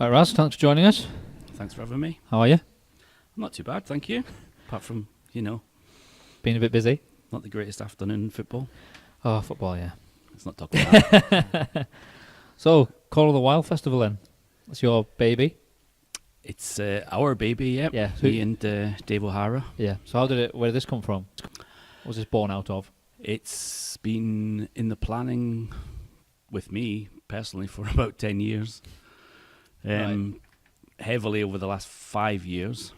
Hi Raz, thanks for joining us. Thanks for having me. How are you? I'm not too bad, thank you. Apart from, Been a bit busy? not the greatest afternoon in football. Oh, football, yeah. Let's not talk about that. So, Call of the Wild Festival then. That's your baby? It's our baby, yep. Yeah. Me and Dave O'Hara. Yeah. So where did this come from? What was this born out of? It's been in the planning with me, personally, for about 10 years. Right. Heavily over the last 5 years.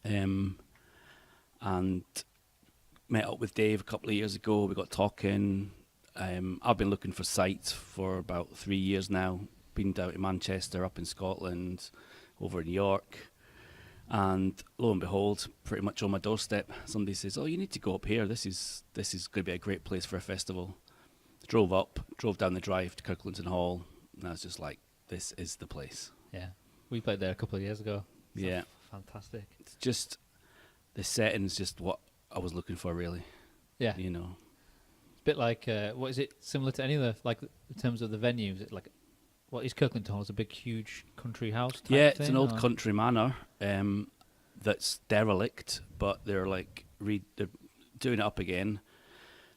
And met up with Dave a couple of years ago. We got talking. I've been looking for sites for about 3 years now. Been down to Manchester, up in Scotland, over in York. And lo and behold, pretty much on my doorstep, somebody says, "Oh, you need to go up here. This is going to be a great place for a festival." Drove down the drive to Kirklinton Hall, and I was just like, "This is the place." Yeah. We played there a couple of years ago. Yeah, Fantastic. it's just the setting's just what I was looking for, really. Yeah. You know, It's a bit like, what is it, similar to any other, like, in terms of the venues? It like, what is Kirklinton Hall? It's a big, huge country house type yeah, it's thing, an old or? country manor that's derelict, but they're like they're doing it up again.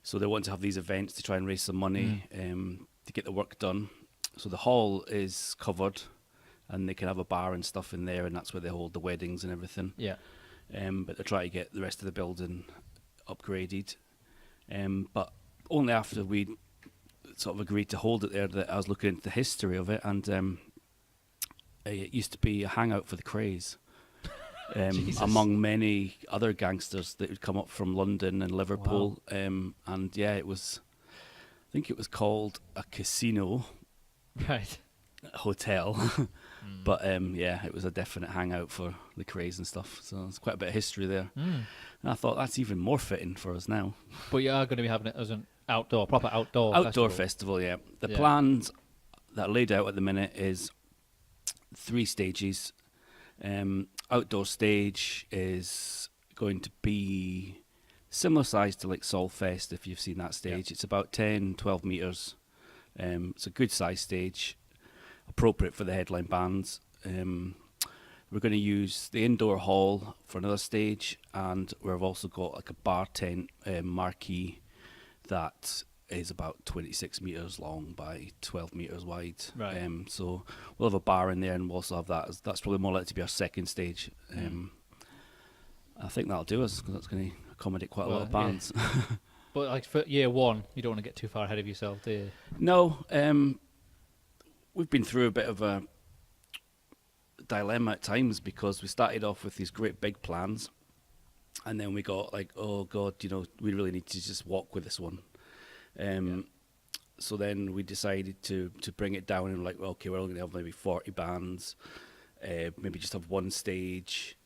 So they want to have these events to try and raise some money to get the work done. So the hall is covered, and they can have a bar and stuff in there, and that's where they hold the weddings and everything. Yeah. But they're trying to get the rest of the building upgraded. But only after we sort of agreed to hold it there that I was looking into the history of it, and it used to be a hangout for the craze. Among many other gangsters that would come up from London and Liverpool. And yeah, I think it was called a casino Right. hotel. But yeah, it was a definite hangout for the craze and stuff. So there's quite a bit of history there. And I thought that's even more fitting for us now. But you are going to be having it as an proper outdoor Festival, yeah. The Yeah. plans that are laid out at the minute is 3 stages. Outdoor stage is going to be similar size to like Solfest, if you've seen that stage. Yeah. It's about 10, 12 metres. It's a good size stage, appropriate for the headline bands. We're going to use the indoor hall for another stage, and we've also got like a bar tent marquee that is about 26 metres long by 12 metres wide. Right. So we'll have a bar in there, and we'll also have that. That's probably more likely to be our second stage. I think that'll do us, because that's going to accommodate quite a lot of Yeah. bands. But like for year one, you don't want to get too far ahead of yourself, do you? No, we've been through a bit of a dilemma at times, because we started off with these great big plans, and then we got like, oh God, we really need to just walk with this one. So then we decided to bring it down, and like, well, okay, we're only going to have maybe 40 bands, maybe just have one stage.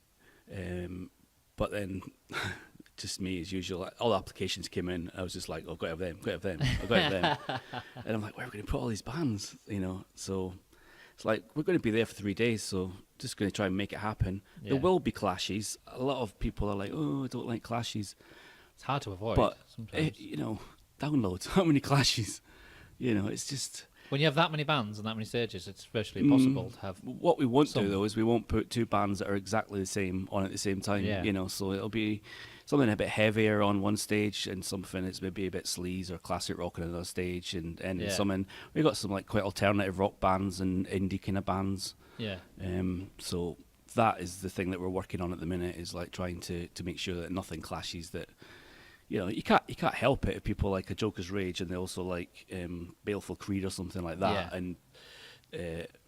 But then, just me as usual, all the applications came in. I was just like, oh, I've got to have them, I've got to have them. And I'm like, where are we going to put all these bands? So it's like, we're going to be there for 3 days, so just going to try and make it happen. Yeah. There will be clashes. A lot of people are like, oh, I don't like clashes. It's hard to avoid But, sometimes. download. How many clashes? It's just... When you have that many bands and that many stages, it's virtually impossible to have. What we won't some. do, though, is we won't put 2 bands that are exactly the same on at the same time. Yeah. So it'll be something a bit heavier on one stage, and something that's maybe a bit sleaze or classic rock on another stage, and Yeah. something... We've got some like quite alternative rock bands and indie kind of bands. Yeah. So that is the thing that we're working on at the minute, is like trying to make sure that nothing clashes, that... you can't help it if people like A Joker's Rage and they also like Baleful Creed or something like that, Yeah. and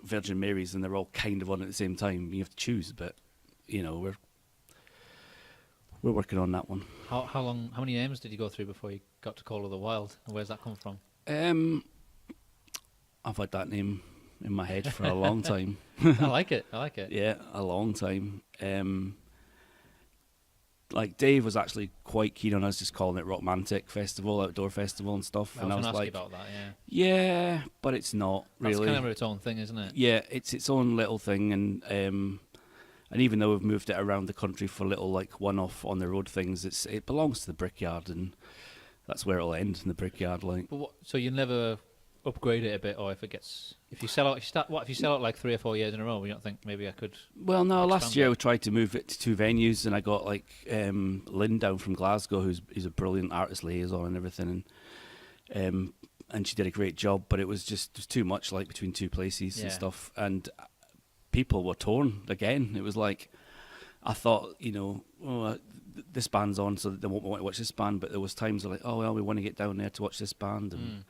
Virgin Mary's, and they're all kind of on at the same time. You have to choose, but we're working on that one. How many names did you go through before you got to Call of the Wild? And where's that come from? I've had that name in my head for a long time. I like it. Yeah, a long time. Like Dave was actually quite keen on us just calling it Rockmantic Festival, outdoor festival and stuff. I And was I was going to ask like, you about that, yeah. yeah, but it's not That's really. kind of its own thing, isn't it? Yeah, it's its own little thing, and even though we've moved it around the country for little like one-off on the road things, it belongs to the Brickyard, and that's where it'll end, in the Brickyard. Like, But so you never upgrade it a bit, or if you sell out, if you sell out like 3 or 4 years in a row, you don't think maybe I could? Well, no, last year it? we tried to move it to 2 venues, and I got like Lynn down from Glasgow, who's a brilliant artist liaison and everything, and she did a great job. But it was too much, like between 2 places and stuff, and people were torn again. It was like, I thought, this band's on, so they won't want to watch this band. But there was times like, oh well, we want to get down there to watch this band, and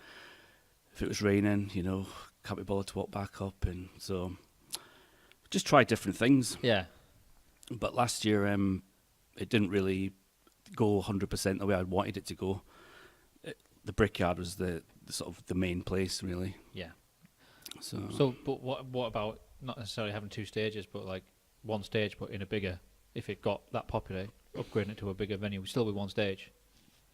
if it was raining, can't be bothered to walk back up, and so just try different things. Yeah. But last year, it didn't really go 100% the way I wanted it to go. The Brickyard was the sort of the main place, really. Yeah. So but what about not necessarily having 2 stages, but like 1 stage, but in a bigger? If it got that popular, upgrading it to a bigger venue, we still be 1 stage.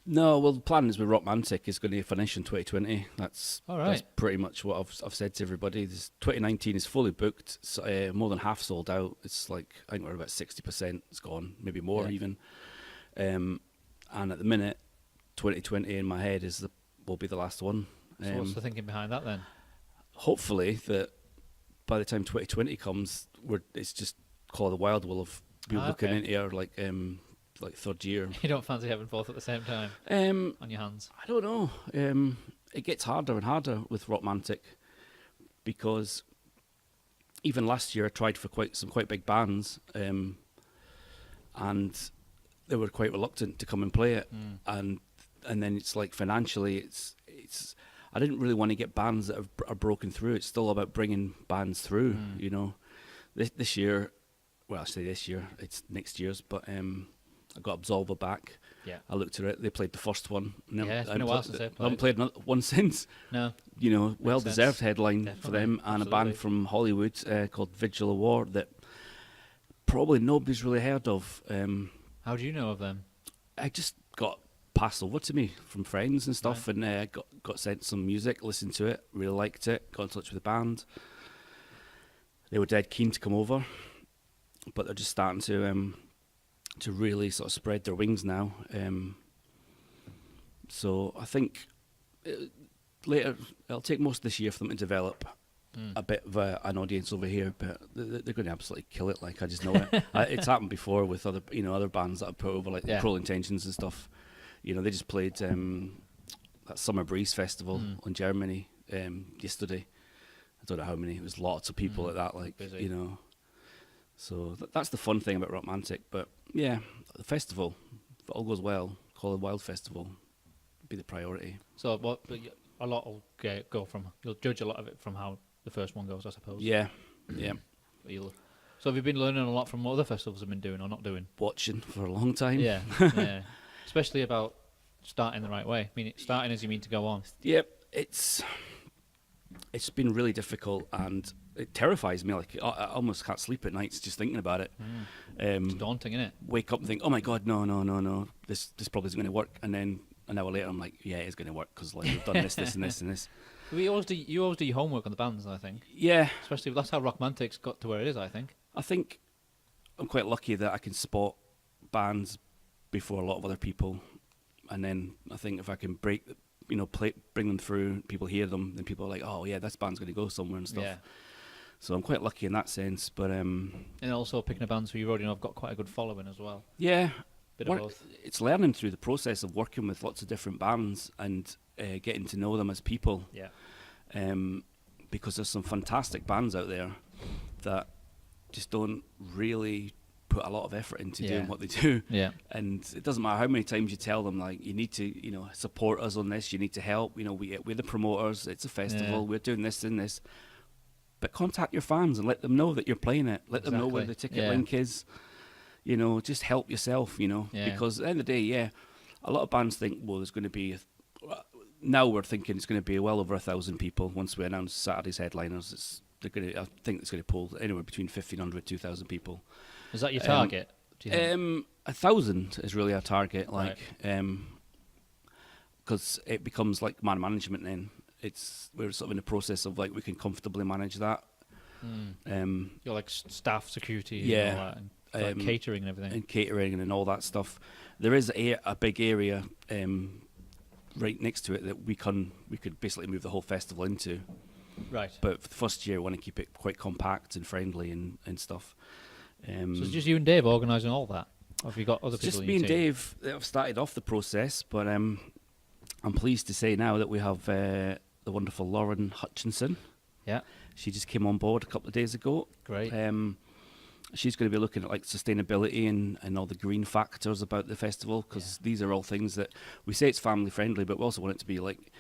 No, well, the plan is with Rockmantic is going to finish in 2020. That's all right. That's pretty much what I've said to everybody. 2019 is fully booked, so, more than half sold out. It's like, I think we're about 60%. It's gone, maybe more even. And at the minute, 2020 in my head will be the last one. So what's the thinking behind that then? Hopefully that by the time 2020 comes, it's just Call of the Wild will have been looking into our like 3rd year. You don't fancy having both at the same time on your hands? I don't know. It gets harder and harder with Rockmantic, because even last year I tried for quite big bands, and they were quite reluctant to come and play it, and then it's like financially it's I didn't really want to get bands that are broken through. It's still about bringing bands through, This year, well, I say this year, it's next year's, but I got Absolver back. Yeah. I looked at it. They played the first one. It's been a while since they've played. I haven't played another one since. No. Well-deserved headline Definitely. for them, and Absolutely. a band from Hollywood called Vigil of War that probably nobody's really heard of. How do you know of them? I just got passed over to me from friends and stuff, and got sent some music, listened to it, really liked it, got in touch with the band. They were dead keen to come over, but they're just starting to really sort of spread their wings now. So I think later, it'll take most of this year for them to develop a bit of an audience over here, but they're going to absolutely kill it. Like, I just know it. It's happened before with other bands that I've put over, like Cruel Intentions and stuff. They just played that Summer Breeze Festival in Germany yesterday. I don't know how many. It was lots of people at that. Like, busy. So that's the fun thing about Rockmantic. But yeah, the festival, if it all goes well, Call of the Wild Festival would be the priority. So a lot will go from, you'll judge a lot of it from how the first one goes, I suppose. Yeah. So have you been learning a lot from what other festivals have been doing or not doing? Watching for a long time. Yeah. Especially about starting the right way. I mean, starting as you mean to go on. Yep, it's been really difficult, and it terrifies me. Like, I almost can't sleep at nights just thinking about it. It's daunting, isn't it? Wake up and think, oh my god, no, this probably isn't going to work, and then an hour later I'm like, yeah, it's going to work, because like we've done this and this and this. You always do your homework on the bands, I think. Yeah, Especially that's how Rockmantic's got to where it is, I think. I think I'm quite lucky that I can spot bands before a lot of other people, and then I think if I can bring them through, people hear them, then people are like, oh yeah, this band's going to go somewhere and stuff. Yeah. So I'm quite lucky in that sense, but And also picking a bands who you already know have got quite a good following as well. yeah, Bit of both. it's learning through the process of working with lots of different bands and getting to know them as people. Yeah. Because there's some fantastic bands out there that just don't really put a lot of effort into doing what they do. Yeah. And it doesn't matter how many times you tell them, like, you need to, support us on this, you need to help, we're the promoters, it's a festival, we're doing this and this. But contact your fans and let them know that you're playing it. Let them know where the ticket link is. Just help yourself, because at the end of the day, a lot of bands think, well, there's going to be, now we're thinking it's going to be well over 1,000 people once we announce Saturday's headliners. I think it's going to pull anywhere between 1,500, 2,000 people. Is that your target? Do you think? 1,000 is really our target, Right. because it becomes like man management then. We're sort of in the process of like we can comfortably manage that. You're like staff, security, Yeah. and all that, and like catering and everything. And catering and all that stuff. There is a big area right next to it that we could basically move the whole festival into. Right. But for the first year, we want to keep it quite compact and friendly and stuff. So it's just you and Dave organising all that? Or have you got other It's people just in me your and team? Dave that have started off the process, but I'm pleased to say now that we have the wonderful Lauren Hutchinson. Yeah. She just came on board a couple of days ago. Great. She's going to be looking at like sustainability and all the green factors about the festival, because these are all things that we say it's family friendly, but we also want it to be like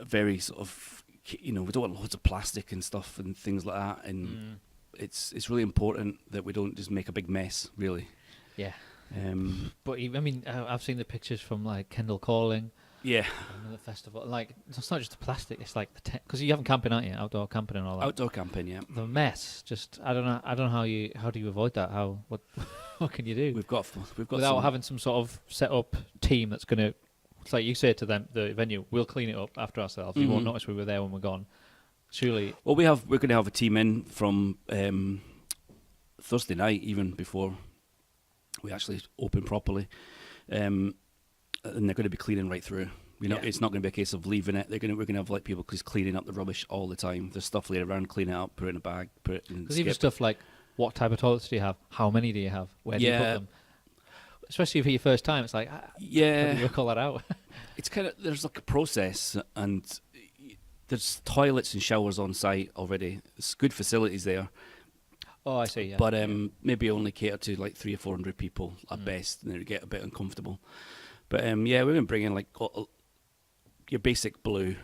very sort of, we don't want loads of plastic and stuff and things like that, and it's really important that we don't just make a big mess, really. Yeah. But I mean, I've seen the pictures from like Kendall Calling. Yeah. The festival, like it's not just the plastic; it's like the because you haven't camping, aren't you? Outdoor camping and all that. Outdoor camping, yeah. The mess, just I don't know how do you avoid that? What can you do? We've got without having some sort of set up team that's going to, it's like you say to them, the venue, we'll clean it up after ourselves. You won't notice we were there when we're gone. Surely. Well, we're going to have a team in from Thursday night, even before we actually open properly. And they're going to be cleaning right through. It's not going to be a case of leaving it. We're going to have like people just cleaning up the rubbish all the time. There's stuff laid around, clean it up, put it in a bag, put it in. Because even stuff like, what type of toilets do you have? How many do you have? Where do you put them? Especially for your first time, it's like, how do you work all that out? It's kind of, there's like a process, and there's toilets and showers on site already. There's good facilities there. Oh, I see. Yeah. But maybe only cater to like 300 or 400 people at best, and they get a bit uncomfortable. But we're going to bring in like your basic blue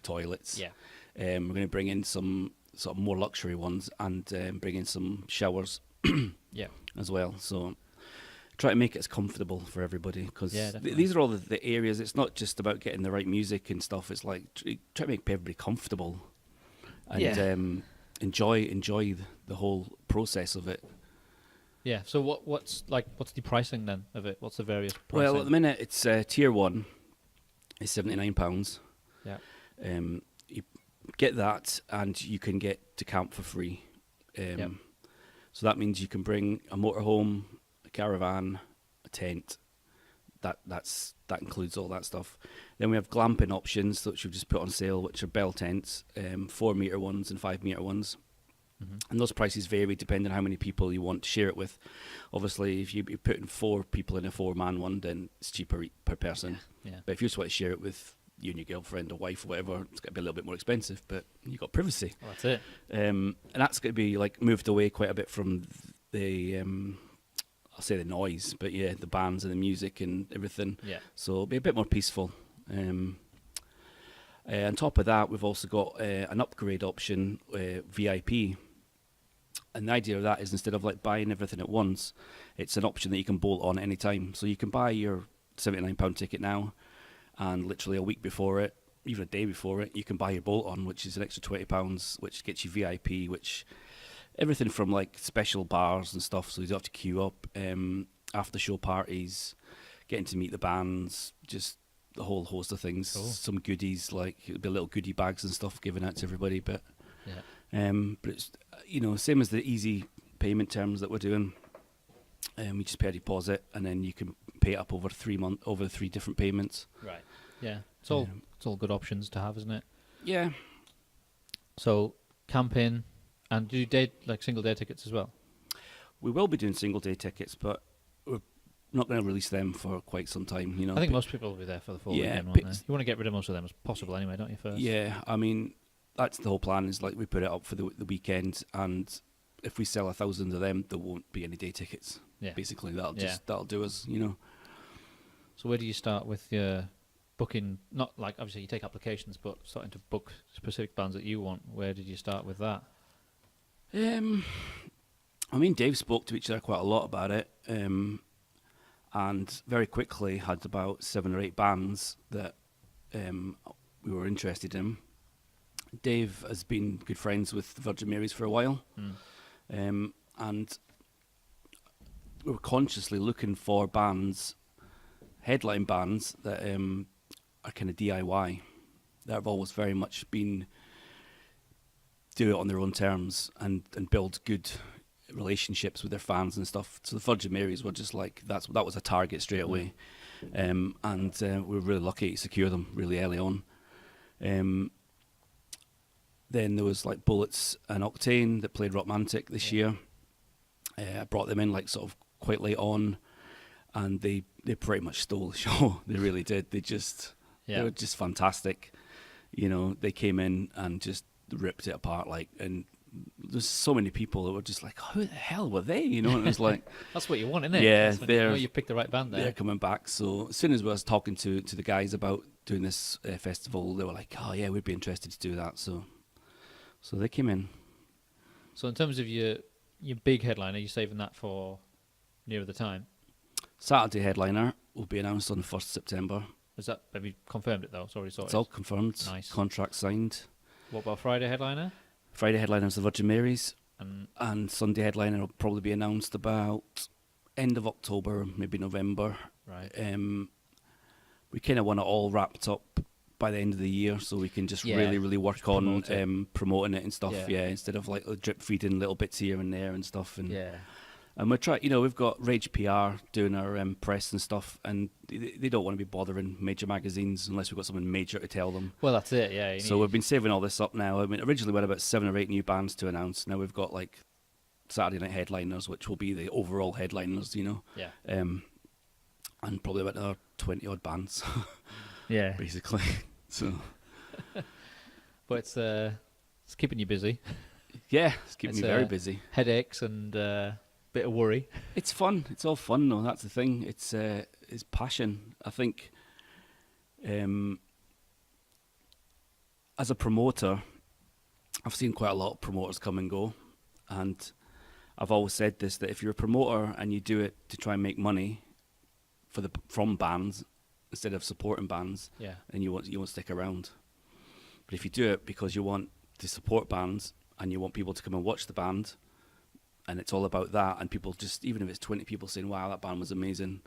toilets. Yeah. We're going to bring in some sort of more luxury ones, and bring in some showers. Yeah. As well. So try to make it as comfortable for everybody, because these are all the areas. It's not just about getting the right music and stuff. It's like try to make everybody comfortable and enjoy the whole process of it. Yeah. So what's the pricing then of it? What's the various pricing? Well, at the minute it's tier 1 is £79. Yeah. You get that, and you can get to camp for free. So that means you can bring a motorhome, a caravan, a tent. That includes all that stuff. Then we have glamping options, which we've just put on sale, which are bell tents, 4-metre ones and 5-metre ones. And those prices vary depending on how many people you want to share it with. Obviously, if you're putting 4 people in a 4-man one, then it's cheaper per person. Yeah. But if you just want to share it with you and your girlfriend or wife or whatever, it's going to be a little bit more expensive, but you've got privacy. Well, that's it. And that's going to be like moved away quite a bit from the, I'll say the noise, but the bands and the music and everything. Yeah. So it'll be a bit more peaceful. On top of that, we've also got an upgrade option, VIP. And the idea of that is, instead of like buying everything at once, it's an option that you can bolt on any time. So you can buy your £79 ticket now, and literally a week before it, even a day before it, you can buy your bolt on, which is an extra £20, which gets you VIP, which everything from like special bars and stuff, so you don't have to queue up, after show parties, getting to meet the bands, just the whole host of things. Cool. Some goodies, like it'll be little goodie bags and stuff given out to everybody, but but it's same as the easy payment terms that we're doing. We just pay a deposit, and then you can pay it up over 3 different payments. Right. Yeah. It's all good options to have, isn't it? Yeah. So camping, and do you single day tickets as well? We will be doing single day tickets, but we're not going to release them for quite some time. I think most people will be there for the full weekend, won't they? You want to get rid of most of them as possible anyway, don't you, first? Yeah, I mean, that's the whole plan, is like we put it up for the weekend, and if we sell 1,000 of them, there won't be any day tickets. Yeah. Basically, that'll do us, So where do you start with your booking? Not like, obviously you take applications, but starting to book specific bands that you want. Where did you start with that? I mean, Dave spoke to each other quite a lot about it, and very quickly had about 7 or 8 bands that we were interested in. Dave has been good friends with the Virgin Mary's for a while, and we were consciously looking for bands, headline bands that are kind of DIY, that have always very much been do it on their own terms and build good relationships with their fans and stuff. So the Virgin Mary's were just like, that was a target straight away. and we were really lucky to secure them really early on. Then there was like Bullets and Octane that played Rockmantic this year. I brought them in like sort of quite late on, and they pretty much stole the show. They really did. They were just fantastic. You know, they came in and just ripped it apart. Like, and there's so many people that were just like, who the hell were they? You know, and it was like, that's what you want, isn't it? Yeah, That's when you know you picked the right band there. They're coming back. So as soon as I was talking to the guys about doing this festival, they were like, oh yeah, we'd be interested to do that. So they came in. So in terms of your big headliner, are you saving that for nearer the time? Saturday headliner will be announced on the 1st September. Have you confirmed it though? It's already sorted. It's all confirmed. Nice. Contract signed. What about Friday headliner? Friday headliner is the Virgin Mary's, And and Sunday headliner will probably be announced about end of October, maybe November. right. We kind of want it all wrapped up by the end of the year, so we can just really, really work just on promote it. promoting it and stuff. Yeah. Yeah, instead of like drip feeding little bits here and there and stuff. And Yeah. and we're trying. You know, we've got Rage PR doing our press and stuff, and they don't want to be bothering major magazines unless we've got something major to tell them. Well, that's it. Yeah. So we've been saving all this up now. I mean, originally we had about 7 or 8 new bands to announce. Now we've got like Saturday night headliners, which will be the overall headliners, you know. Yeah. And probably about another 20 odd bands, Yeah. basically. So But it's keeping you busy. yeah, it's keeping It's, me very busy. Headaches and bit of worry. It's fun. It's all fun though. That's the thing. It's passion. I think as a promoter, I've seen quite a lot of promoters come and go, and I've always said this, that if you're a promoter and you do it to try and make money from bands instead of supporting bands, Yeah. then you won't stick around. But if you do it because you want to support bands and you want people to come and watch the band, and it's all about that, and people just, even if it's 20 people saying, wow, that band was amazing,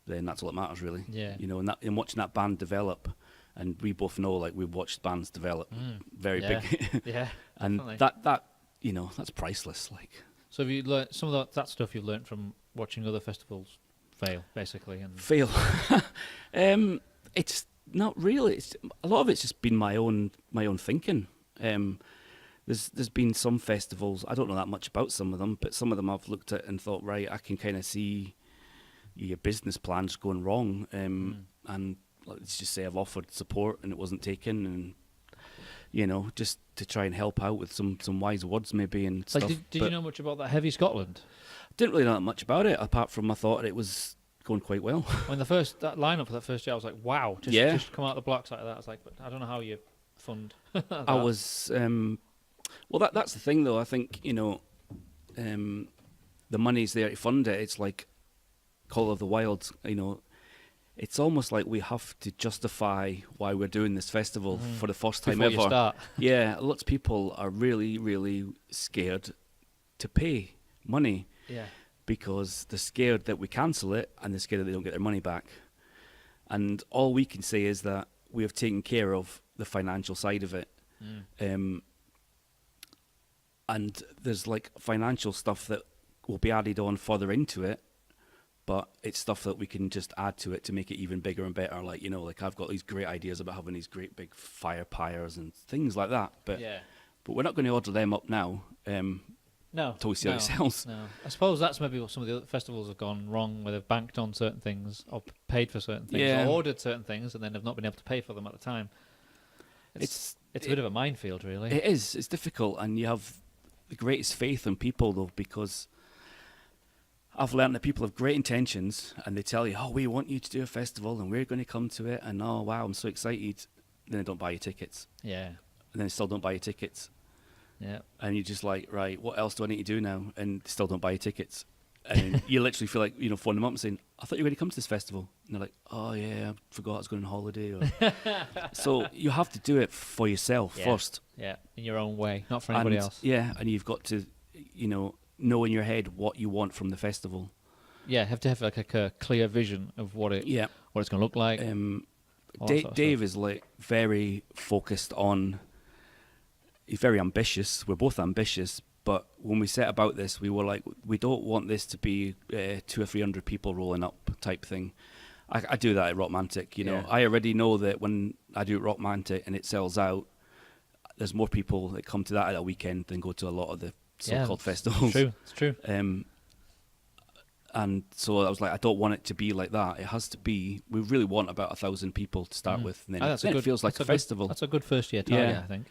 then that's all that matters, really. Yeah. You know, and watching that band develop, and we both know, like, we've watched bands develop very Yeah. big. Yeah. And definitely. that, you know, that's priceless. Like, So have you learned some of that stuff you've learned from watching other festivals fail, basically? And fail. It's not really. A lot of it's just been my own thinking. There's been some festivals, I don't know that much about some of them, but some of them I've looked at and thought, right, I can kind of see your business plans going wrong. And let's just say I've offered support and it wasn't taken, and you know, just to try and help out with some wise words maybe and stuff. Did you know much about that Heavy Scotland? Didn't really know that much about it, apart from I thought it was going quite well. When that lineup for that first year, I was like, wow, just come out of the blocks like that. I was like, but I don't know how you fund that. I was, well, that's the thing though. I think, you know, the money's there to fund it. It's like Call of the Wild, you know, it's almost like we have to justify why we're doing this festival for the first time Before ever. you start. Yeah, lots of people are really, really scared to pay money Yeah. because they're scared that we cancel it and they're scared that they don't get their money back. And all we can say is that we have taken care of the financial side of it. And there's like financial stuff that will be added on further into it, but it's stuff that we can just add to it to make it even bigger and better. Like, you know, like I've got these great ideas about having these great big fire pyres and things like that, but we're not going to order them up now. No. Until we see how it sells. No. I suppose that's maybe what some of the other festivals have gone wrong, where they've banked on certain things or paid for certain things Yeah. or ordered certain things and then have not been able to pay for them at the time. It's a bit of a minefield, really. It is. It's difficult, and you have the greatest faith in people, though, because I've learned that people have great intentions, and they tell you, oh, we want you to do a festival, and we're going to come to it, and oh, wow, I'm so excited. Then they don't buy your tickets. Yeah. And then they still don't buy your tickets. Yeah. And you're just like, right, what else do I need to do now? And they still don't buy your tickets. And you literally feel like, you know, phoning them up and saying, I thought you were going to come to this festival. And they're like, oh, yeah, I forgot I was going on holiday. Or so you have to do it for yourself first. Yeah, in your own way, not for anybody else. Yeah, and you've got to, you know in your head what you want from the festival. Yeah, have to have like a clear vision of what it's going to look like. Dave is like very focused on. He's very ambitious. We're both ambitious, but when we set about this, we were like, we don't want this to be 200 or 300 people rolling up type thing. I do that at Rockmantic. You know, Yeah. I already know that when I do Rockmantic and it sells out, there's more people that come to that at a weekend than go to a lot of the so-called festivals. It's true. And so I was like, I don't want it to be like that. It has to be. We really want about 1,000 people to start with, and then, it feels like a festival. That's a good first year target, Yeah. I think.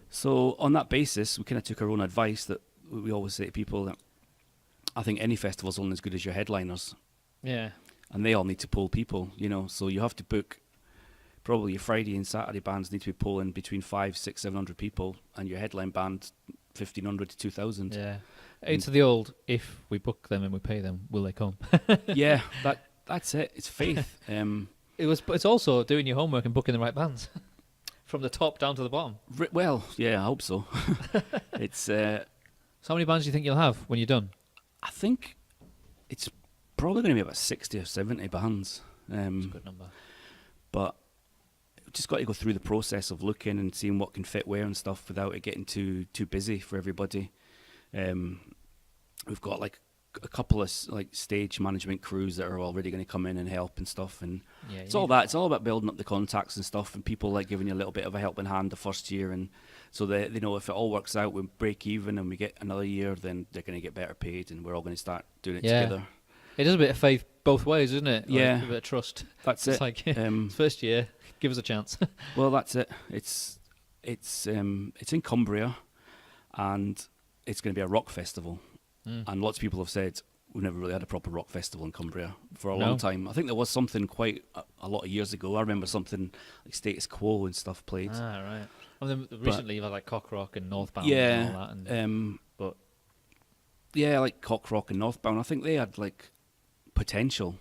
So on that basis, we kind of took our own advice that we always say to people that I think any festival's only as good as your headliners, Yeah. and they all need to pull people. You know, so you have to book. Probably your Friday and Saturday bands need to be pulling between 500, 600, 700 people, and your headline band 1,500 to 2,000. Yeah. It's the old, if we book them and we pay them, will they come? Yeah, that's it. It's faith. It's also doing your homework and booking the right bands. From the top down to the bottom. Well, yeah, I hope so. It's. So how many bands do you think you'll have when you're done? I think it's probably going to be about 60 or 70 bands. That's a good number. But we've just got to go through the process of looking and seeing what can fit where and stuff without it getting too busy for everybody. We've got like a couple of like stage management crews that are already going to come in and help and stuff, and it's all that. It's all about building up the contacts and stuff, and people like giving you a little bit of a helping hand the first year, and so they know if it all works out, we break even and we get another year, then they're going to get better paid, and we're all going to start doing it together. It is a bit of faith both ways, isn't it? Yeah. Like, a bit of trust. That's It's it. like first year, give us a chance. Well, that's it. It's in Cumbria, and it's going to be a rock festival. And lots of people have said we've never really had a proper rock festival in Cumbria for a long time. I think there was something quite a lot of years ago. I remember something like Status Quo and stuff played. Ah, right. I mean, recently you've had like Cock Rock and Northbound Yeah, and all that. And, but yeah, like Cock Rock and Northbound. I think they had like potential,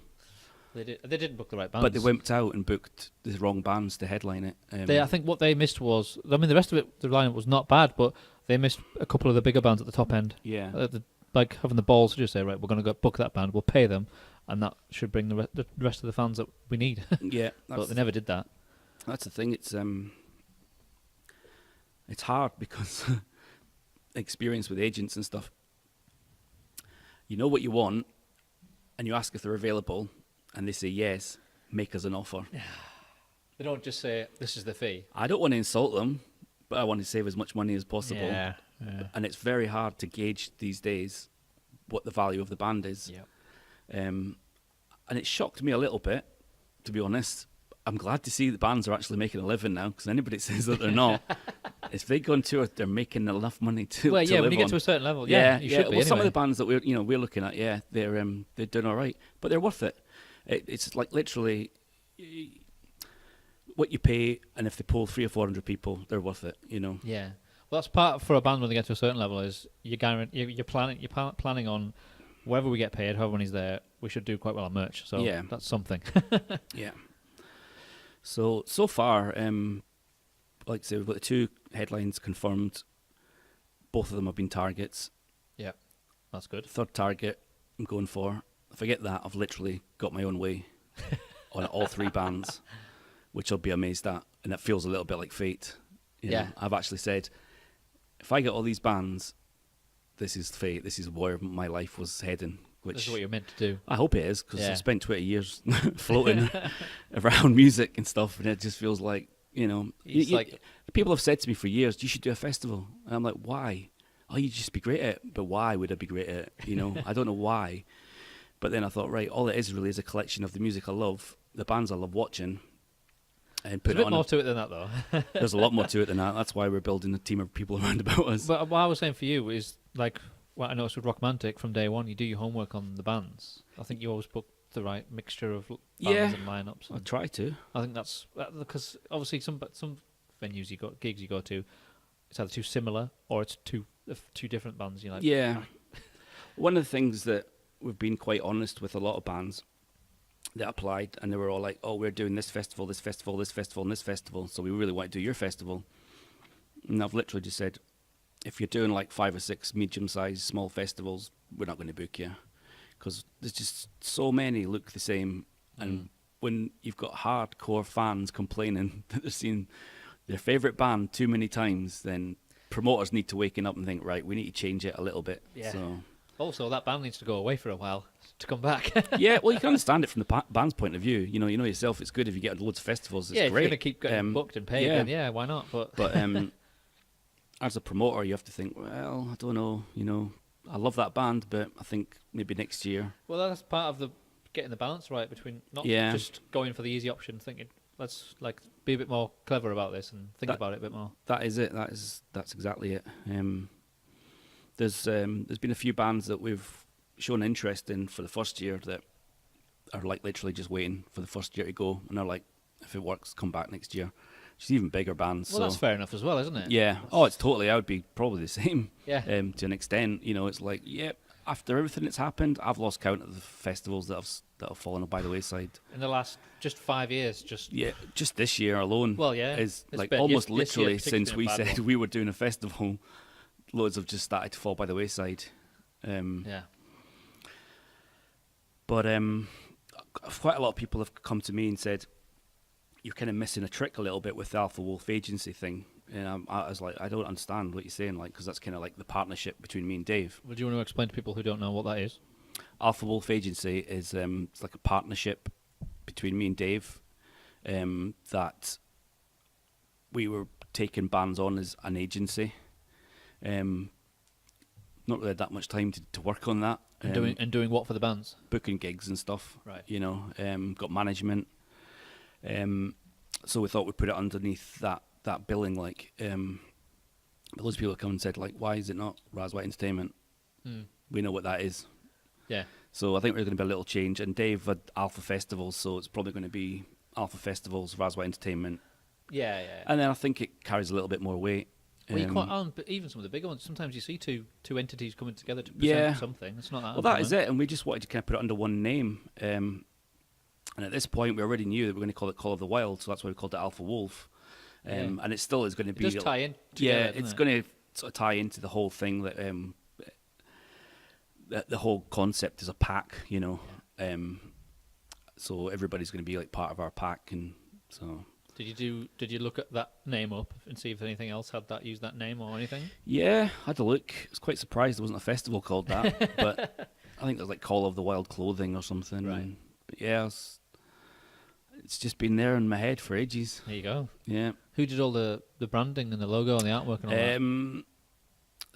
they didn't book the right bands. but they went out and booked the wrong bands to headline it. I think what they missed was, I mean, the rest of it, the lineup was not bad, but they missed a couple of the bigger bands at the top end. Yeah. Like having the balls to just say, right, we're going to go book that band, we'll pay them, and that should bring the rest of the fans that we need. Yeah, but they never did that. That's the thing. It's hard because experience with agents and stuff. You know what you want, and you ask if they're available, and they say yes. Make us an offer. They don't just say, this is the fee. I don't want to insult them, but I want to save as much money as possible. Yeah. And it's very hard to gauge these days what the value of the band is. Yeah. And it shocked me a little bit, to be honest. I'm glad to see the bands are actually making a living now, because anybody says that they're not, if they go on tour, they're making enough money to Well, yeah, live when you get on. to a certain level, you should be. Well, anyway. some of the bands that we're looking at, they're doing all right, but they're worth it. It's like literally what you pay, and if they pull 300 or 400 people, they're worth it. You know. Yeah. Well, that's part for a band when they get to a certain level is you're planning on wherever we get paid, however many's there, we should do quite well on merch. So Yeah. that's something. Yeah. So far, like I say, we've got the 2 headlines confirmed. Both of them have been targets. Yeah, that's good. Third target I'm going for. If I get that, I've literally got my own way on all 3 bands, which I'll be amazed at. And it feels a little bit like fate. You know, I've actually said, if I get all these bands, this is fate. This is where my life was heading. Which This is what you're meant to do. I hope it is, because I spent 20 years floating around music and stuff, and it just feels like, you know, people have said to me for years, you should do a festival. And I'm like, why? Oh, you'd just be great at it. But why would I be great at it? You know, I don't know why. But then I thought, right, all it is really is a collection of the music I love, the bands I love watching, and put There's a it bit on. more to it than that, though. There's a lot more to it than that. That's why we're building a team of people around about us. But what I was saying for you is, like, what I noticed with Rockmantic from day one, you do your homework on the bands. I think you always book the right mixture of bands and lineups. I try to. I think that's because obviously some venues gigs you go to, it's either too similar or it's two different bands. You like. Yeah. One of the things that we've been quite honest with a lot of bands that applied, and they were all like, "Oh, we're doing this festival, this festival, this festival, and this festival, so we really want to do your festival." And I've literally just said, if you're doing like 5 or 6 medium-sized small festivals, we're not going to book you, because there's just so many look the same. And when you've got hardcore fans complaining that they're seeing their favourite band too many times, then promoters need to waken up and think, right, we need to change it a little bit. Yeah. So Also, that band needs to go away for a while to come back. Yeah, well, you can understand it from the band's point of view. You know yourself. It's good if you get loads of festivals. It's yeah, if great. you're going to keep getting booked and paid, then yeah, why not? But as a promoter, you have to think, well, I don't know. I love that band, but I think maybe next year. well, that's part of the getting the balance right between not Yeah. just going for the easy option, thinking let's be a bit more clever about this and think about it a bit more. That is it. That's exactly it. There's been a few bands that we've shown interest in for the first year that are like literally just waiting for the first year to go, and they're like, if it works, come back next year. Just even bigger bands. Well, so. that's fair enough as well, isn't it? Yeah. Oh, it's totally. I would be probably the same. Yeah. To an extent, it's like, yeah. After everything that's happened, I've lost count of the festivals that have fallen by the wayside. In the last just 5 years, Just this year alone. Well, yeah, is it's like been- almost this year literally particularly since been a we bad said one. we were doing a festival, loads have just started to fall by the wayside. yeah. But quite a lot of people have come to me and said, you're kind of missing a trick a little bit with the Alpha Wolf agency thing. And I was like, I don't understand what you're saying, because that's kind of like the partnership between me and Dave. Would you want to explain to people who don't know what that is? Alpha Wolf Agency is it's like a partnership between me and Dave that we were taking bands on as an agency. Not really had that much time to work on that. And doing what for the bands? Booking gigs and stuff. Right. Got management. So we thought we'd put it underneath that billing. But loads of people come and said, why is it not Raz White Entertainment? We know what that is. Yeah. So I think there's going to be a little change. And Dave had Alpha Festivals, so it's probably going to be Alpha Festivals, Raz White Entertainment. Yeah. And then I think it carries a little bit more weight. Well, you quite on, but even some of the bigger ones, sometimes you see two entities coming together to present something. It's not that. Well, that is it. And we just wanted to kind of put it under one name. And at this point, we already knew that we were going to call it Call of the Wild, so that's why we called it Alpha Wolf. And it still is going to be. It does tie in. Together, it's going to sort of tie into the whole thing that the whole concept is a pack, so everybody's going to be like part of our pack, and so. Did you look at that name up and see if anything else had used that name or anything? Yeah, I had a look. I was quite surprised there wasn't a festival called that, but I think there's like Call of the Wild Clothing or something. Right. But yeah, it's just been there in my head for ages. There you go. Yeah. Who did all the branding and the logo and the artwork and all that?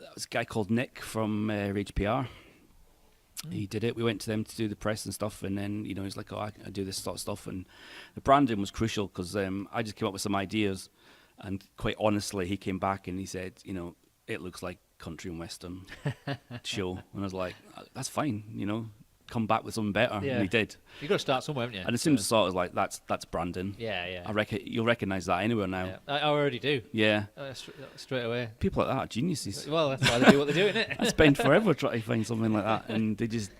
That was a guy called Nick from Rage PR. He did it. We went to them to do the press and stuff, and then he's like, "Oh, I do this sort of stuff." And the branding was crucial because I just came up with some ideas, and quite honestly, he came back and he said, "It looks like country and western show," and I was like, "That's fine, come back with something better." Yeah. And he did. You've got to start somewhere, haven't you? And as soon as I saw it, I was like, "That's branding." Yeah. I reckon you'll recognise that anywhere now. Yeah. I already do. Yeah. Straight away. People like that are geniuses. Well, that's why they do what they do, isn't it? I spent forever trying to find something like that, and they just,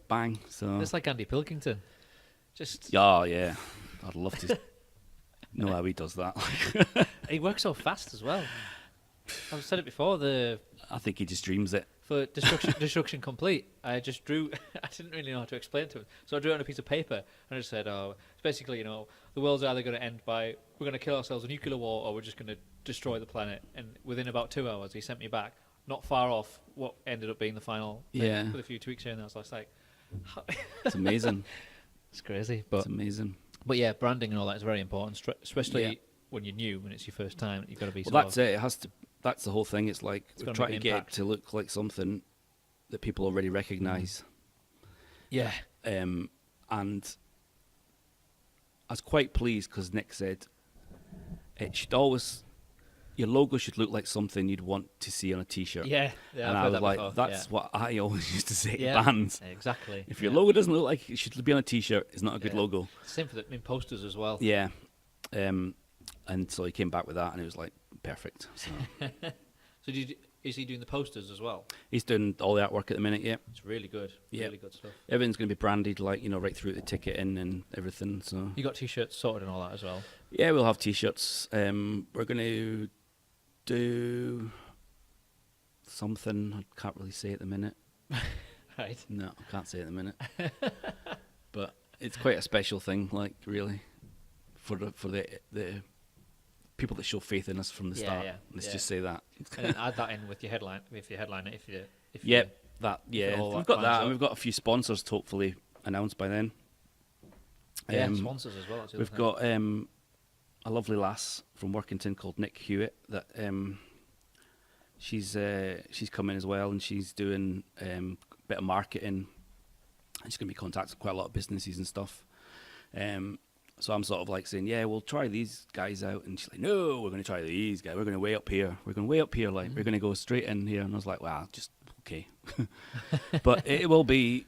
bang. So. It's like Andy Pilkington. Just Yeah. I'd love to know how he does that. he works so fast as well. I've said it before. I think he just dreams it. For Destruction Complete, I just drew. I didn't really know how to explain it to him, so I drew it on a piece of paper and I just said, "Oh, it's basically, the world's either going to end by we're going to kill ourselves in nuclear war, or we're just going to destroy the planet." And within about 2 hours, he sent me back, not far off what ended up being the final thing, Yeah. with a few tweaks here and there. So I was like, It's amazing. it's crazy, but It's amazing. But yeah, branding and all that is very important, especially when you're new, when it's your first time. You've got to be. Well, that's it. It has to. That's the whole thing. It's like we're gotta trying to make an get it impact. to look like something that people already recognise. Yeah. And I was quite pleased because Nick said it should always. Your logo should look like something you'd want to see on a T-shirt. Yeah. And I've I heard was that like, before. that's what I always used to say to Yeah. bands. Exactly. If your logo doesn't look like it should be on a T-shirt, it's not a good Yeah. logo. Same for in posters as well. Yeah. And so he came back with that, and it was like perfect. So So is he doing the posters as well? he's doing all the artwork at the minute. Yeah, It's really good. Yeah. Really good stuff. everything's going to be branded, right through the ticketing and everything. So You got t-shirts sorted and all that as well. yeah, we'll have T-shirts. We're going to do something I can't really say at the minute. Right. No, I can't say at the minute. But it's quite a special thing, really, for the people that show faith in us from the Yeah, start. yeah, Let's yeah. just say that. And then add that in with your headline, if you headline it, if you Yep. That all we've that got lines that, up. and we've got a few sponsors to hopefully announced by then. Yeah, sponsors as well. That's the other We've thing. got a lovely lass from Workington called Nick Hewitt that she's coming as well, and she's doing a bit of marketing. And she's going to be contacting quite a lot of businesses and stuff. So I'm sort of like saying, yeah, we'll try these guys out. And she's like, no, we're going to try these guys. We're going way up here. We're going way up here. Like, we're going to go straight in here. And I was like, wow, just okay. But it will be,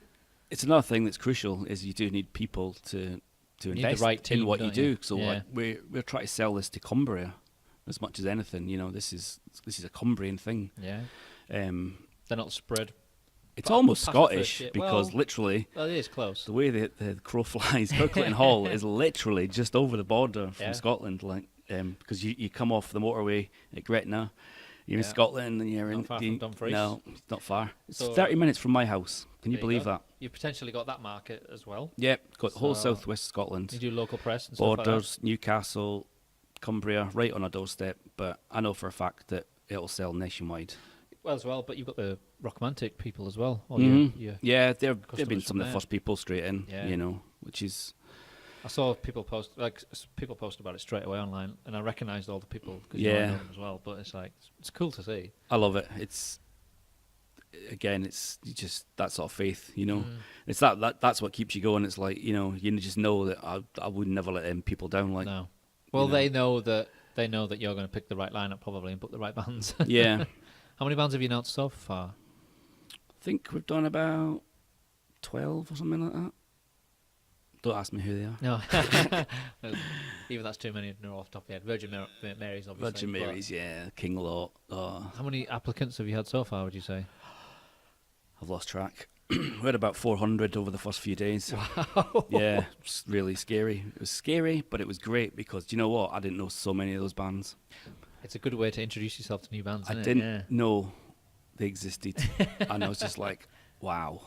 it's another thing that's crucial is you do need people to need the invest right team, in what you don't do. you? So Yeah. like, we're trying to sell this to Cumbria as much as anything. You know, this is a Cumbrian thing. Yeah. Um, They're not spread. it's almost past the first Scottish year. because Well, literally Well, it is close. the way the crow flies, Kirklinton Hall is literally just over the border from Yeah. Scotland. Like, because you come off the motorway at Gretna, you're in Yeah. Scotland, and you're Not in far from Dumfries. No, it's not far. It's So, 30 minutes from my house. Can you There believe go. that? You've potentially got that market as well. Yep, got the whole So, southwest Scotland. You do local press and stuff like that. Borders, Newcastle, Cumbria, right on our doorstep. But I know for a fact that it'll sell nationwide. Well, as well, but you've got the Rockmantic people as well. Or Mhm. your Yeah, they've been customers some of from the there. first people straight in. Yeah. You know, which is I saw people post people post about it straight away online, and I recognised all the people because I Yeah. know them as well. But it's like it's cool to see. I love it. It's again, it's just that sort of faith, you know. Mm. It's that's what keeps you going. It's like, you know, you just know that I would never let them people down. Like, No, well, know. they know that you're going to pick the right lineup probably and book the right bands. yeah, How many bands have you announced so far? I think we've done about 12 or something like that. Don't ask me who they are. No, even that's too many to know off the top of your head. Virgin Mary's obviously. Virgin but Mary's, yeah, King Lot. Oh, How many applicants have you had so far? Would you say? I've lost track. We had about 400 over the first few days. Wow. Yeah, it's really scary. It was scary, but it was great because, do you know what? I didn't know so many of those bands. It's a good way to introduce yourself to new bands. I Isn't didn't It? know they existed. And I was just like, wow.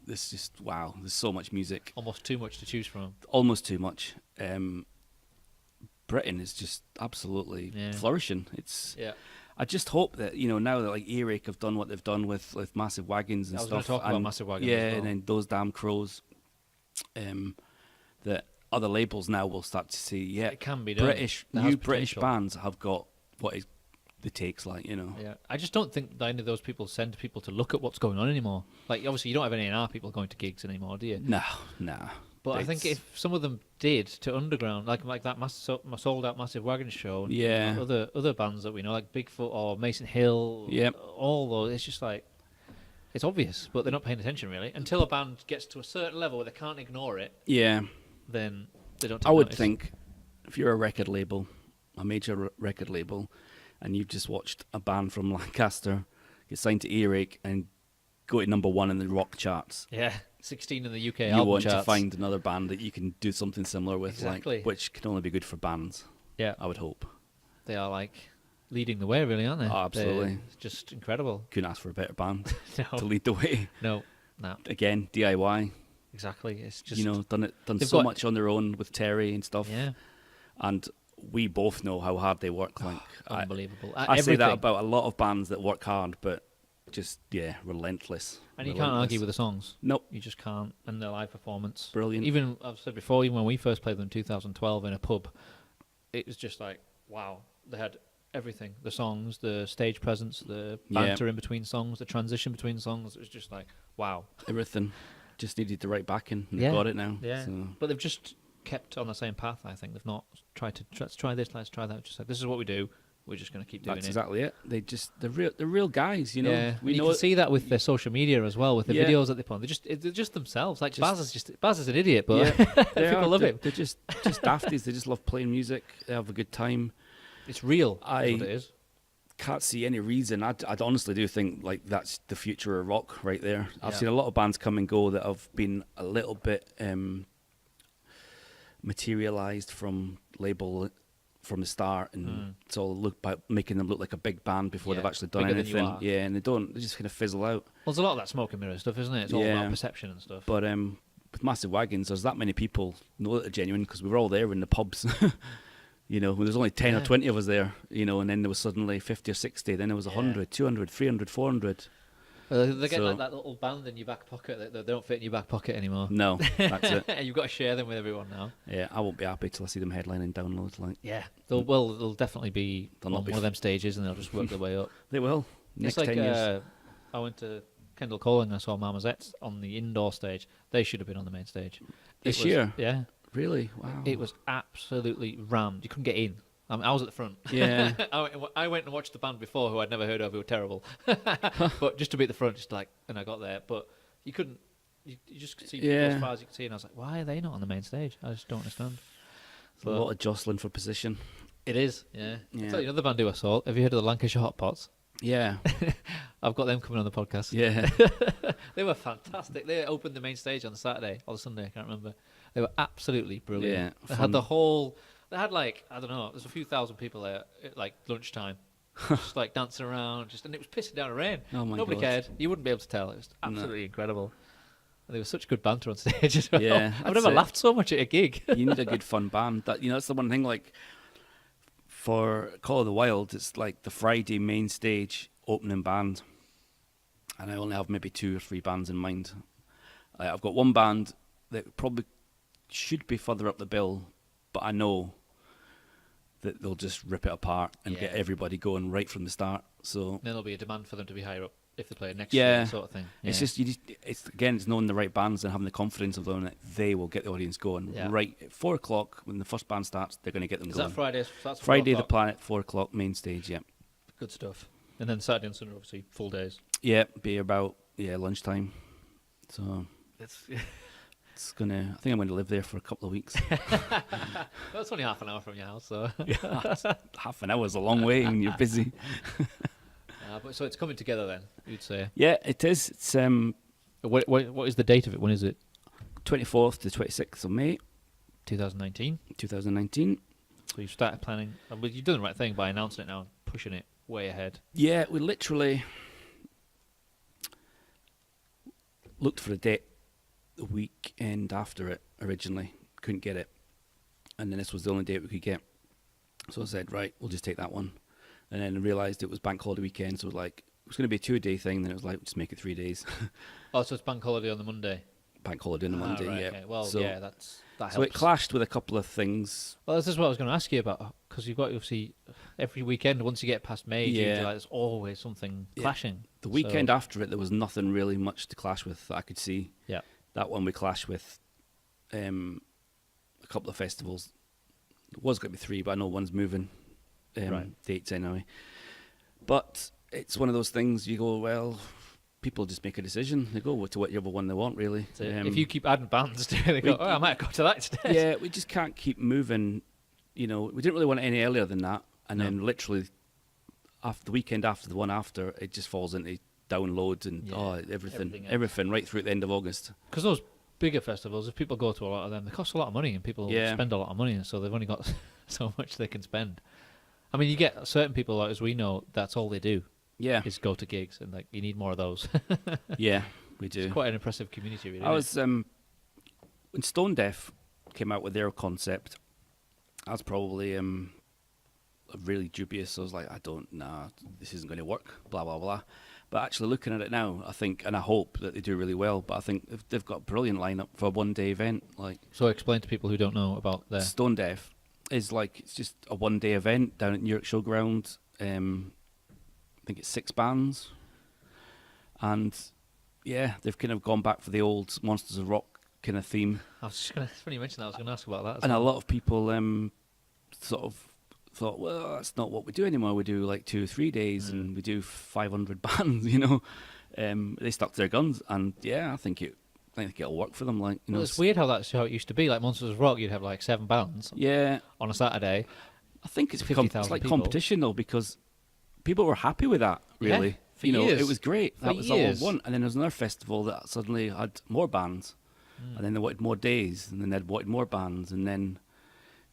There's so much music. Almost too much to choose from. Almost too much. Britain is just absolutely Yeah. flourishing. It's. Yeah. I just hope that, you know, now that like Earache have done what they've done with Massive Wagons and I was gonna stuff. talk about and Massive Wagons Yeah, as well. and then Those Damn Crows. That other labels now will start to see, yeah, It can be done. It has new British potential. bands have got what is the takes like, you know. Yeah, I just don't think that any of those people send people to look at what's going on anymore. Like, obviously, you don't have any A&R people going to gigs anymore, do you? Nah. But I think if some of them did to underground, like that sold out Massive Wagon show, and Yeah. other bands that we know, like Bigfoot or Mason Hill, Yep. all those, it's just like it's obvious, but they're not paying attention really. Until a band gets to a certain level where they can't ignore it, Yeah. then they don't. Take I would notice. think if you're a record label, a major record label, and you've just watched a band from Lancaster get signed to Earache and go to number 1 in the rock charts, Yeah, 16 in the UK you album want charts. to find another band that you can do something similar with, Exactly. like, which can only be good for bands, Yeah, I would hope. they are like leading the way, really, aren't they? Oh, absolutely. They're just incredible. Couldn't ask for a better band No, to lead the way. no, Again, DIY, exactly. It's just you know, done they've so got- much on their own with Terry and stuff. yeah, And we both know how hard they work. Like, unbelievable. I say that Everything. about a lot of bands that work hard, but just, yeah, relentless. And you can't argue with the songs. Nope. You just can't. And their live performance. Brilliant. Even, I've said before, even when we first played them in 2012 in a pub, it was just like, wow. They had everything. The songs, the stage presence, the banter in between songs, the transition between songs. It was just like, wow. Everything. Just needed the right backing. And Yeah. They've got it now. Yeah. So. But they've just kept on the same path, I think. They've not tried to, let's try this, let's try that. Just like, this is what we do. We're just going to keep doing That's it. exactly it. They're real guys, you know. Yeah, We and you know can see that with their social media as well, with the Yeah. videos that they put on. They're just themselves. Like Baz is an idiot, but Yeah, they people are. love They're- him. They're just dafties. They just love playing music. They have a good time. It's real. That's I- what it is. Can't see any reason. I honestly do think like that's the future of rock right there. I've Yeah. seen a lot of bands come and go that have been a little bit materialized from label from the start, and it's all making them look like a big band before Yeah, they've actually done bigger than you anything. are. Yeah, and they just kind of fizzle out. Well, there's a lot of that smoke and mirror stuff, isn't it? It's all Yeah. about perception and stuff. But with Massive Wagons, there's that many people know that they're genuine because we were all there in the pubs. You know, there's only 10 or Yeah. 20 of us there, you know, and then there was suddenly 50 or 60, then there was 100, 200, 300, 400. They get So- like that little band in your back pocket that they don't fit in your back pocket anymore. No, that's it. And you've got to share them with everyone now. Yeah, I won't be happy till I see them headlining downloads. Like Yeah. They'll definitely be They'll on not be one of them stages and they'll just work their way up. they will. It's Next like 10 years. I went to Kendall Calling and I saw Marmosettes on the indoor stage. They should have been on the main stage. This It was- year? Yeah. Really? Wow. It was absolutely rammed. You couldn't get in. I was at the front. Yeah. I went and watched the band before who I'd never heard of, who were terrible. But just to be at the front, just like, and I got there. But you couldn't, you just could see people as far as you could see. And I was like, why are they not on the main stage? I just don't understand. It's a lot of jostling for position. It is, yeah. Yeah. I'll tell you another band who I saw. Have you heard of the Lancashire Hot Pots? Yeah. I've got them coming on the podcast. Yeah. They were fantastic. They opened the main stage on the Saturday or the Sunday, I can't remember. They were absolutely brilliant. Yeah, They fun. had the whole. They had like, I don't know. There's a few thousand people there at like lunchtime, just like dancing around. And it was pissing down rain. Oh my Nobody God. cared. You wouldn't be able to tell. It was absolutely incredible. And they were such good banter on stage as well. Yeah, I've that's never it. laughed so much at a gig. You need a good fun band. That's the one thing. Like for Call of the Wild, it's like the Friday main stage opening band, and I only have maybe 2 or 3 bands in mind. I've got one band that probably should be further up the bill, but I know that they'll just rip it apart and get everybody going right from the start. So Then there'll be a demand for them to be higher up if they play next Yeah. year, sort of thing. it's just it's knowing the right bands and having the confidence of them that they will get the audience going. Yeah. Right at 4 o'clock when the first band starts, they're going to get them Is going. that Friday? That's Friday 4 the o'clock. Planet, 4 o'clock main stage. Yeah, Good stuff. And then Saturday and Sunday, obviously, full days. yeah, be about lunchtime. So It's it's gonna. I think I'm going to live there for a couple of weeks. well, it's only half an hour from your house, so. Half an hour is a long way, and you're busy. But so it's coming together then, you'd say. Yeah, it is. It's What is the date of it? When is it? 24th to 26th of May, 2019. 2019. So you've started planning. Well, you've done the right thing by announcing it now and pushing it way ahead. Yeah, we literally looked for a date the weekend after it originally. Couldn't get it. And then this was the only date we could get. So I said, right, we'll just take that one. And then realised it was bank holiday weekend, so it was like, it was going to be a 2-day thing, then it was like, just make it 3 days. Oh, so it's bank holiday on the Monday. Bank holiday on the Monday, right, yeah. okay. Well, so, yeah, that helps. so it clashed with a couple of things. Well, this is what I was going to ask you about, because you've got obviously every weekend, once you get past May, June, Yeah. July, there's always something Yeah. clashing. The weekend So- after it, there was nothing really much to clash with that I could see. Yeah. That one we clashed with a couple of festivals. It was going to be 3, but I know one's moving Right. dates anyway. But it's one of those things you go, well, people just make a decision. They go to whatever one they want, really. So if you keep adding bands to it, they go, I might go to that instead. yeah, we just can't keep moving. We didn't really want it any earlier than that. And No. then literally, after the weekend after the one after, it just falls into downloads and Yeah, everything else. right through at the end of August. Because those bigger festivals, if people go to a lot of them, they cost a lot of money and people Yeah. spend a lot of money, and so they've only got so much they can spend. I mean, you get certain people, like, as we know, that's all they do Yeah, is go to gigs, and like you need more of those. yeah, we do. It's quite an impressive community, really. I was when Stone Deaf came out with their concept. I was probably really dubious. I was like, this isn't going to work. Blah blah blah. But actually, looking at it now, I think, and I hope that they do really well. But I think they've got a brilliant lineup for a 1-day event. Like So explain to people who don't know about their. Stone Deaf is like it's just a 1-day event down at New York Showground. I think it's 6 bands, and yeah, they've kind of gone back for the old Monsters of Rock kind of theme. I was just gonna. It's funny you mentioned that. I was gonna ask about that. As And a well. lot of people sort of thought, well, that's not what we do anymore. We do like 2 or 3 days, and we do 500 bands. They stuck to their guns, and yeah, I think it'll work for them. Like, Well, it's weird how that's how it used to be. Like Monsters of Rock, you'd have like 7 bands Yeah, on a Saturday. I think it's become it's 50,000 like people. competition though, because people were happy with that. Really, Yeah, for years. it was great. For That was years. all one. And then there was another festival that suddenly had more bands, and then they wanted more days, and then they wanted more bands, and then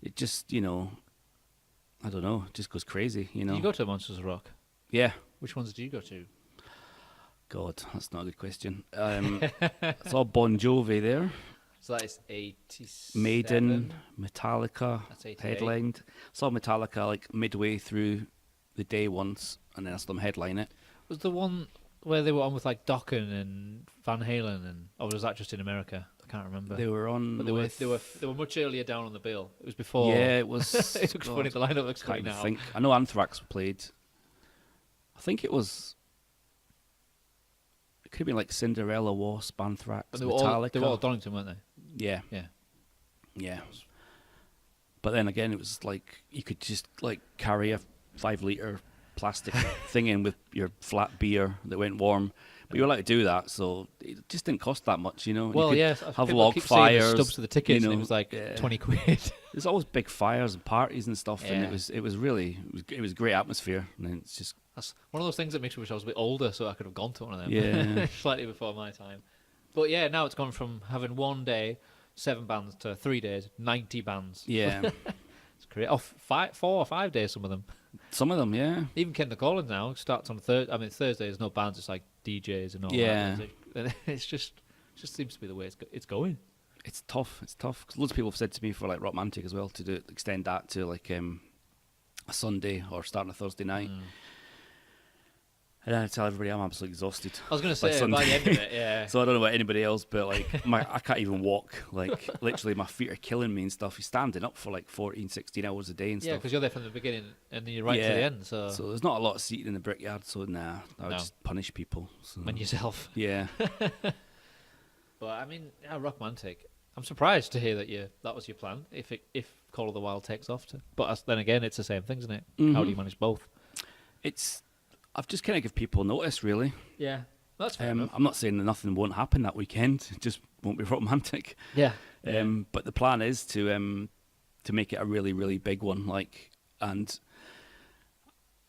it just, I don't know, it just goes crazy. Did you go to Monsters of Rock? Yeah. Which ones did you go to? God, that's not a good question. I saw Bon Jovi there, So that is 87. Maiden, Metallica, That's 88. headlined. Saw Metallica like midway through the day once, and then I saw them headline it. Was the one where they were on with like Dokken and Van Halen, and or was that just in America? I can't remember. They were on. But they were much earlier down on the bill. It was before. Yeah, it was. It looks funny. The lineup looks funny now. I know Anthrax played. I think it was. It could have been like Cinderella, Wasp, Anthrax, But they were Metallica. they were all Donington, weren't they? Yeah. Yeah. Yeah. But then again, it was like you could just like carry a 5-litre plastic thing in with your flat beer that went warm. But you were allowed to do that, so it just didn't cost that much, you know. Well, you yes. have log fires. Stubs to the tickets, you know, and it was like 20 quid. There's always big fires and parties and stuff, and Yeah. it was great atmosphere. And then it's just That's one of those things that makes me wish I was a bit older, so I could have gone to one of them. Yeah. Slightly before my time. But yeah, now it's gone from having one day, 7 bands, to 3 days, 90 bands. yeah. It's great. Oh, 4 or 5 days, some of them. Some of them, yeah. Even Ken Collins now starts on Thursday. I mean, Thursday there's no bands, it's like DJs and all Yeah. that. It just seems to be the way it's going. It's tough. It's tough. 'Cause loads of people have said to me for like Rockmantic as well to extend that to like a Sunday or starting a Thursday night. And then I tell everybody I'm absolutely exhausted. I was going to by say, Sunday. by the end of it, yeah. So I don't know about anybody else, but like I can't even walk. Like literally my feet are killing me and stuff. You're standing up for like 14, 16 hours a day and Yeah, stuff. because you're there from the beginning and then you're right to the end. So there's not a lot of seating in the brickyard, so I would No. just punish people. So. and yourself. Yeah. But I mean, yeah, Rockmantic. I'm surprised to hear that was your plan. If Call of the Wild takes off, but then again, it's the same thing, isn't it? How do you manage both? I've just kind of give people notice, really. Yeah, that's fair enough. I'm not saying that nothing won't happen that weekend. It just won't be Rockmantic. Yeah. But the plan is to make it a really, really big one. And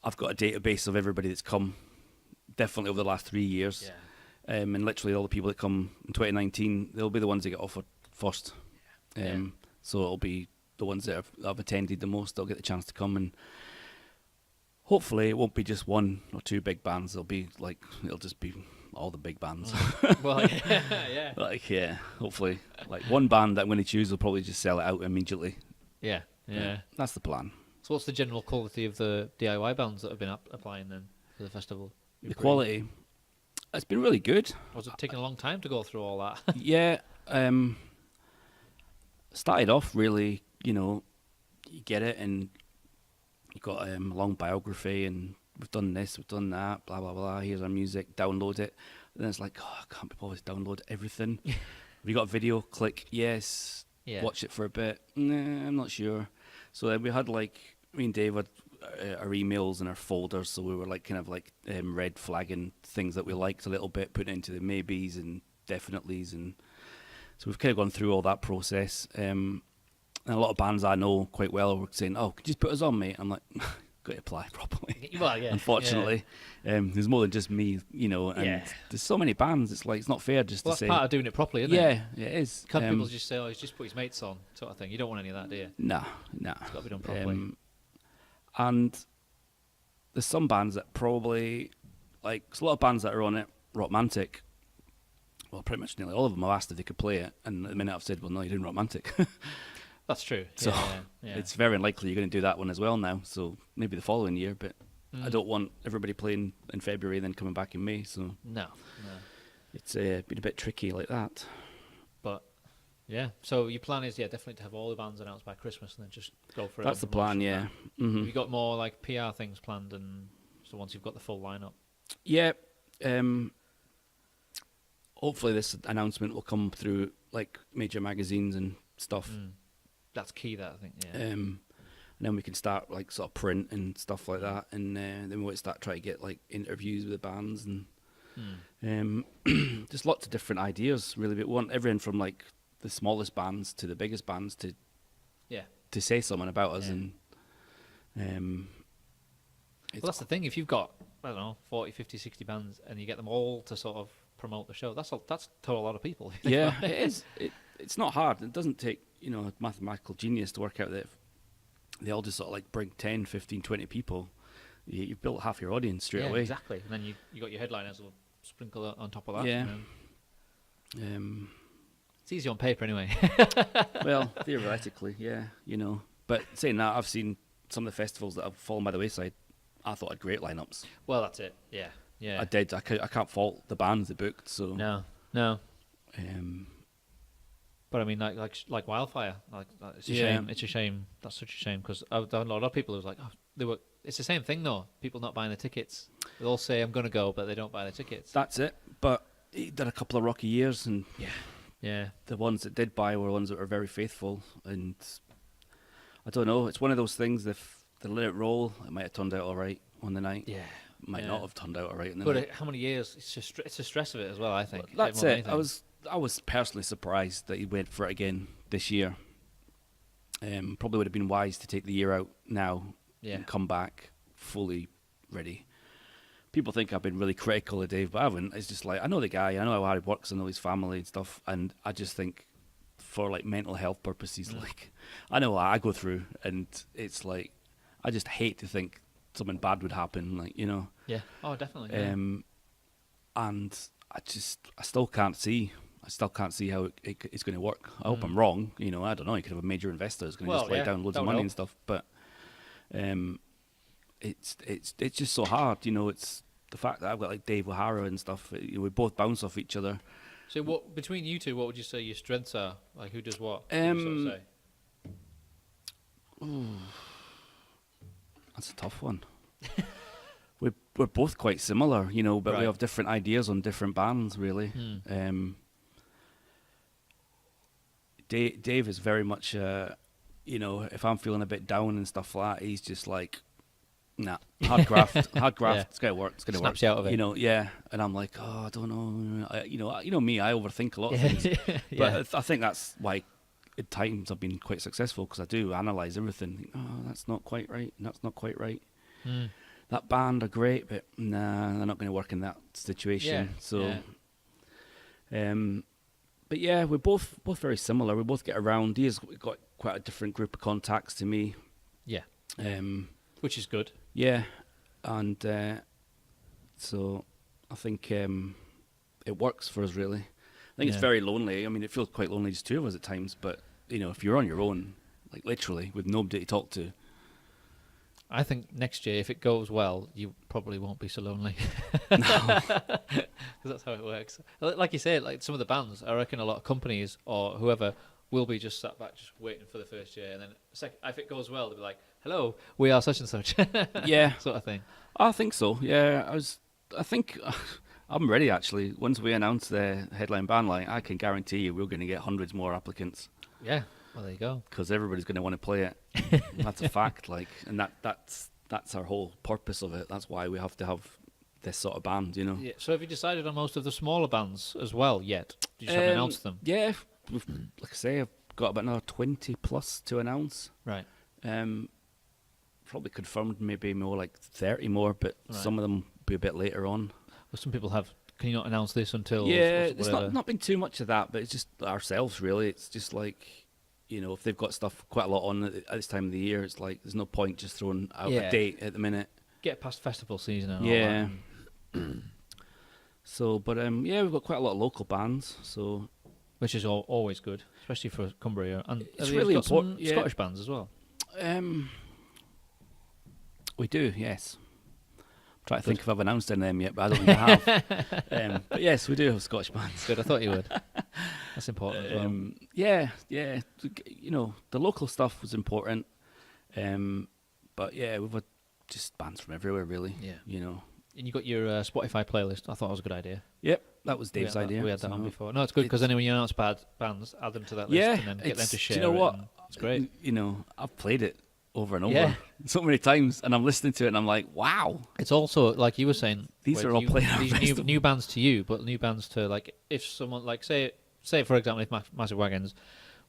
I've got a database of everybody that's come, definitely over the last 3 years. Yeah. And literally all the people that come in 2019, they'll be the ones that get offered first. Yeah. So it'll be the ones that have attended the most. They'll get the chance to come, and hopefully it won't be just 1 or 2 big bands. It'll just be all the big bands. Well, yeah. Hopefully, like one band that I'm going to choose will probably just sell it out immediately. Yeah. That's the plan. So what's the general quality of the DIY bands that have been applying then for the festival? The quality, it's been really good. Was it taking a long time to go through all that? Yeah. Started off really, you get it and you've got a long biography and we've done this, we've done that, blah, blah, blah. Here's our music, download it. And then it's like, I can't be bothered to download everything. Have you got a video? Click, yes. Yeah. Watch it for a bit. Nah, I'm not sure. So then we had me and Dave had our emails and our folders, so we were red flagging things that we liked a little bit, putting it into the maybes and definitelys, and so we've kind of gone through all that process. And a lot of bands I know quite well were saying, "Oh, could you just put us on, mate?" I'm like, "Got to apply properly." Well, yeah. Unfortunately, there's more than just me, and there's so many bands. It's not fair just to That's say. part of doing it properly, isn't it? Yeah, it is. Can't people just say, "Oh, he's just put his mates on," sort of thing? You don't want any of that, do you? Nah. It's got to be done properly. And there's some bands that probably, there's a lot of bands that are on it, Rockmantic. Well, pretty much nearly all of them I've asked if they could play it, and at the minute I've said, well, no, you're doing Rockmantic. That's true. So yeah. it's very unlikely you're going to do that one as well now, so maybe the following year, but I don't want everybody playing in February and then coming back in May, so No. it's been a bit tricky like that. But, yeah. So your plan is, definitely to have all the bands announced by Christmas and then just go for it. That's the plan, yeah. Mm-hmm. Have you got more PR things planned, and so once you've got the full lineup? Yeah. Hopefully this announcement will come through major magazines and stuff. That's key, that, I think, yeah. And then we can start sort of print and stuff like that, and then we might start trying to get interviews with the bands and just lots of different ideas. Really, we want everyone from the smallest bands to the biggest bands to say something about us, and well, that's the thing. If you've got 40, 50, 60 bands, and you get them all to sort of promote the show, that's to a lot of people. Yeah, it is. It's not hard. It doesn't take a mathematical genius to work out that if they all just sort of bring 10, 15, 20 people, you've built half your audience straight away. Exactly. And then you got your headliners will sprinkle on top of that. Yeah. It's easy on paper anyway. Well, theoretically, yeah, But saying that, I've seen some of the festivals that have fallen by the wayside. I thought had great lineups. Well, that's it. Yeah. Yeah. I did. I can't fault the bands they booked. So No. Um, But I mean, like Wildfire, it's a Yeah. shame. It's a shame. That's such a shame because I've done a lot of people who was like, It's the same thing though. People not buying the tickets. They all say I'm going to go, but they don't buy the tickets. that's it. But he did a couple of rocky years, and Yeah. the ones that did buy were ones that were very faithful. And I don't know. It's one of those things. If they let it roll, it might have turned out all right on the night. Yeah. Might not have turned out all right in the But night. how many years? It's the stress of it as well. I think. That's more than it. anything. I was personally surprised that he went for it again this year. Probably would have been wise to take the year out now Yeah. and come back fully ready. People think I've been really critical of Dave, but I haven't. It's just like, I know the guy, I know how hard he works, I know his family and stuff, and I just think for like mental health purposes, like I know what I go through, and it's like I just hate to think something bad would happen, like, you know. Yeah. Oh, definitely. Yeah. And I still can't see how it's going to work. I hope I'm wrong. You know, I don't know. You could have a major investor who's going to just lay down loads of money and stuff. But it's just so hard. You know, it's the fact that I've got like Dave O'Hara and stuff. We both bounce off each other. So, what between you two, what would you say your strengths are? Like, who does what? What would you sort of say? That's a tough one. We're both quite similar, you know, but we Right. have different ideas on different bands, really. Dave is very much, you know, if I'm feeling a bit down and stuff like that, he's just like, nah, hard graft, Yeah. it's gonna work, it's gonna Snaps work. you out of it. You know, yeah. And I'm like, oh, I don't know, you know me, I overthink a lot of things. Yeah. But I think that's why at times I've been quite successful, because I do analyse everything. Oh, that's not quite right, and that's not quite right. That band are great, but nah, they're not going to work in that situation. Yeah, So, yeah. but yeah, we're both very similar. We both get around. He's got quite a different group of contacts to me. Yeah. Which is good. Yeah, and so I think it works for us, really. I think it's Yeah. very lonely. I mean, it feels quite lonely, just two of us at times. But you know, if you're on your own, like literally with nobody to talk to. I think next year, if it goes well, you probably won't be so lonely. No. Because that's how it works. Like you said, like some of the bands, I reckon a lot of companies or whoever will be just sat back, just waiting for the first year, and then if it goes well, they'll be like, "Hello, we are such and such." Yeah, sort of thing. I think so. Yeah, I think I'm ready actually. Once we announce the headline band, like I can guarantee you, we're going to get hundreds more applicants. Yeah. Well, there you go. Because everybody's going to want to play it. That's a fact. Like, and that's our whole purpose of it. That's why we have to have this sort of band, you know. Yeah. So have you decided on most of the smaller bands as well yet? You just haven't announced them. Yeah, like I say, I've got about another 20 plus to announce. Right. Probably confirmed maybe more like 30 more, but Right. some of them will be a bit later on. Well, some people have. Can you not announce this until? Yeah, whatever? it's not been too much of that, but it's just ourselves really. It's just like, you know, if they've got stuff quite a lot on at this time of the year, it's like there's no point just throwing out Yeah. a date at the minute. Get past festival season and Yeah. all that. So, but yeah, we've got quite a lot of local bands. So Which is always good, especially for Cumbria. And It's have you really got some important, yeah. Scottish bands as well. we do, yes. I'm trying to think if I've announced any of them yet, but I don't think I have. But yes, we do have Scottish bands. Good, I thought you would. That's important as well. Yeah. You know, the local stuff was important. But yeah, we've got just bands from everywhere, really. Yeah. You know. And you got your Spotify playlist. I thought it was a good idea. Yep, that was Dave's idea. We had that on so- before. No, it's good because then when you announce bands, add them to that list Yeah, and then get them to do share you know it, what? and It's great. You know, I've played it over and over Yeah. so many times, and I'm listening to it, and I'm like, wow. It's also, like you were saying, These where are all playing our these festival. new bands to you, but new bands to, like, if someone, like, say for example, if Massive Wagons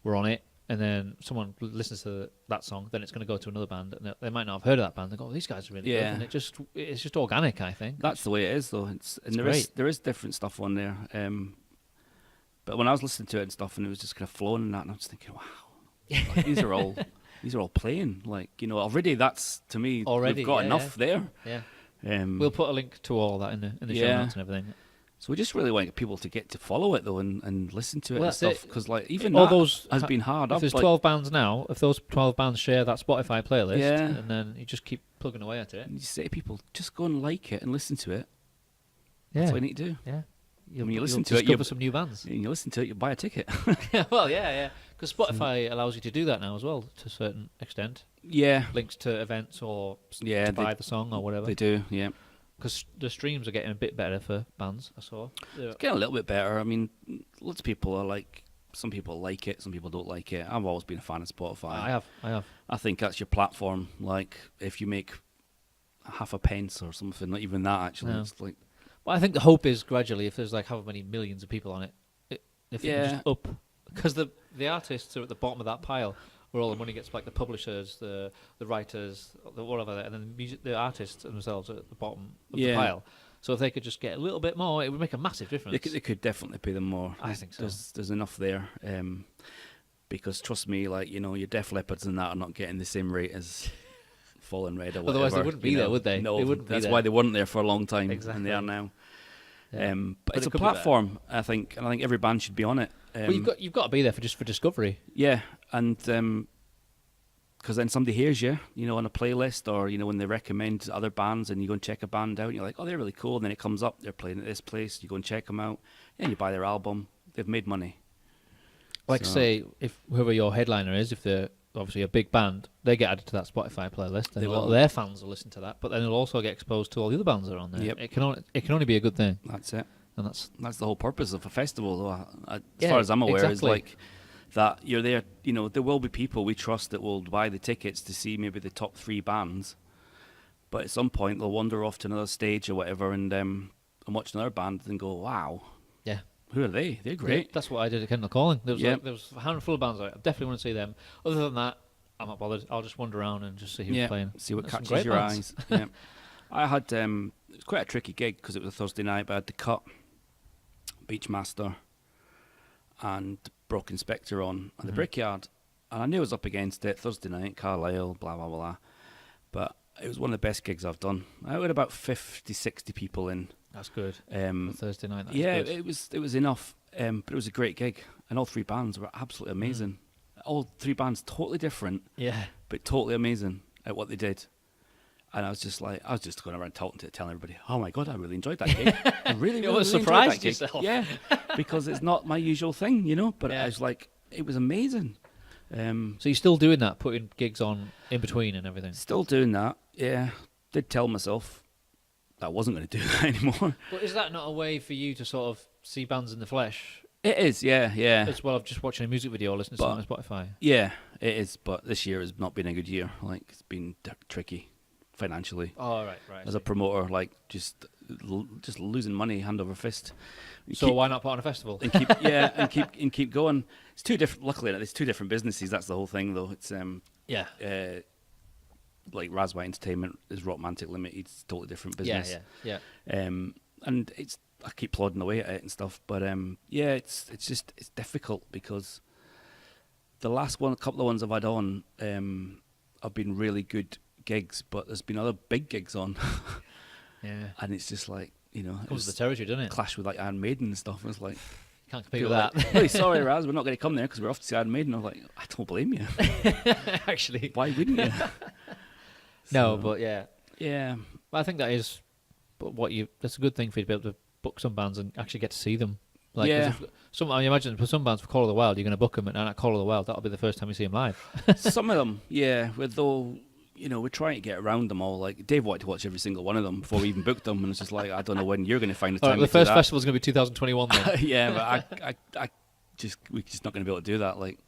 were on it, and then someone listens to that song, then it's going to go to another band, and they might not have heard of that band. They go, oh, these guys are really good, Yeah. and it's just organic, I think. That's the way it is, though. There is different stuff on there. But when I was listening to it and stuff, and it was just kind of flowing and that, and I was thinking, wow, like, these are all playing. Like, you know, already that's, to me, Already, we've got yeah, enough there. Yeah. Um, We'll put a link to all that in the show Yeah. notes and everything. so we just really want people to get to follow it, though, and listen to it Well, and that's stuff. it. Because, like, even All that those has been hard. If there's like, 12 bands now, if those 12 bands share that Spotify playlist, Yeah. and then you just keep plugging away at it. and you say to people, just go and like it and listen to it. That's what you need to do. Yeah. When you listen You'll to it, discover some new bands. When you listen to it, you buy a ticket. Well, yeah. Because Spotify allows you to do that now as well, to a certain extent. Yeah. Links to events or Yeah, to buy the song or whatever. They do, yeah. Because the streams are getting a bit better for bands, I saw. It's getting a little bit better. I mean, lots of people are like, some people like it, some people don't like it. I've always been a fan of Spotify. I have. I think that's your platform. Like, if you make half a pence or something, not even that actually, it's like... Well, I think the hope is gradually, if there's like however many millions of people on it, if you can just up... Because the artists are at the bottom of that pile, where all the money gets, like the publishers, the writers, the whatever, and then the artists themselves are at the bottom of the pile. So if they could just get a little bit more, it would make a massive difference. They could definitely pay them more. I think so. There's enough there. Because trust me, like, you know, your Def Leppards and that are not getting the same rate as Fallen Red or whatever. Otherwise they wouldn't be there, would they? No, they wouldn't that's be there. why they weren't there for a long time, Exactly. and they are now. Yeah. But it's a platform, I think, and I think every band should be on it. Well, you've got to be there for discovery. Yeah, and because then somebody hears you, you know, on a playlist, or you know, when they recommend other bands, and you go and check a band out, and you're like, oh, they're really cool. And then it comes up, they're playing at this place. You go and check them out, and you buy their album. They've made money. Like, say, if whoever your headliner is, if they're obviously a big band, they get added to that Spotify playlist, and a lot of their fans will listen to that. But then they'll also get exposed to all the other bands that are on there. Yep. It can only be a good thing. That's it. And that's the whole purpose of a festival, though. As far as I'm aware, is like that you're there. You know, there will be people we trust that will buy the tickets to see maybe the top 3 bands, but at some point they'll wander off to another stage or whatever, and watch another band and go, wow, yeah. Who are they? They're great. Yeah, that's what I did at Kendall Calling. There was a handful of bands I definitely want to see them. Other than that, I'm not bothered. I'll just wander around and just see who's playing. See what That's catches your eyes. Yeah. I had it was quite a tricky gig because it was a Thursday night, but I had The Cut, Beachmaster, and Broken Spectre on the Brickyard, and I knew I was up against it. Thursday night, Carlisle, blah blah blah, but it was one of the best gigs I've done. I had about 50, 60 people in. That's good. Thursday night. That's yeah, good. it was enough, but it was a great gig, and all 3 bands were absolutely amazing. All 3 bands totally different, but totally amazing at what they did. And I was just going around telling everybody, oh my God, I really enjoyed that gig. I really, really surprised enjoyed that yourself. gig. Yeah, because it's not my usual thing, you know. But I was like, it was amazing. So you're still doing that, putting gigs on in between and everything? Still doing that, yeah. Did tell myself that I wasn't going to do that anymore. But is that not a way for you to sort of see bands in the flesh? It is, yeah. As well as just watching a music video or listening to something on Spotify? Yeah, it is. But this year has not been a good year. Like, it's been tricky financially. Oh, right. As a promoter, like, just losing money hand over fist. So why not put on a festival? And keep going. It's 2 different. Luckily, it's 2 different businesses. That's the whole thing, though. It's like Raz White Entertainment is Rockmantic Limited. It's a totally different business. Yeah. And I keep plodding away at it and stuff. But it's difficult because the last couple of ones I've had on, have been really good gigs, but there's been other big gigs on. Yeah. And it's just like, you know, it comes with the territory, doesn't it? Clash with like Iron Maiden and stuff. It's like, can't compete with that. Like, really sorry, Raz, we're not going to come there because we're off to see Iron Maiden. I was like, I don't blame you. Actually, why wouldn't you? No, but yeah. Well, I think that is, but that's a good thing for you to be able to book some bands and actually get to see them. Like, I imagine for some bands, for Call of the Wild, you're going to book them, and at Call of the Wild, that'll be the first time you see them live. Some of them, yeah. Though, you know, we're trying to get around them all. Like, Dave wanted to watch every single one of them before we even booked them, and it's just like, I don't know when you're going to find the time. Right, the first festival's going to be 2021 then. Yeah, but we're just not going to be able to do that. Like,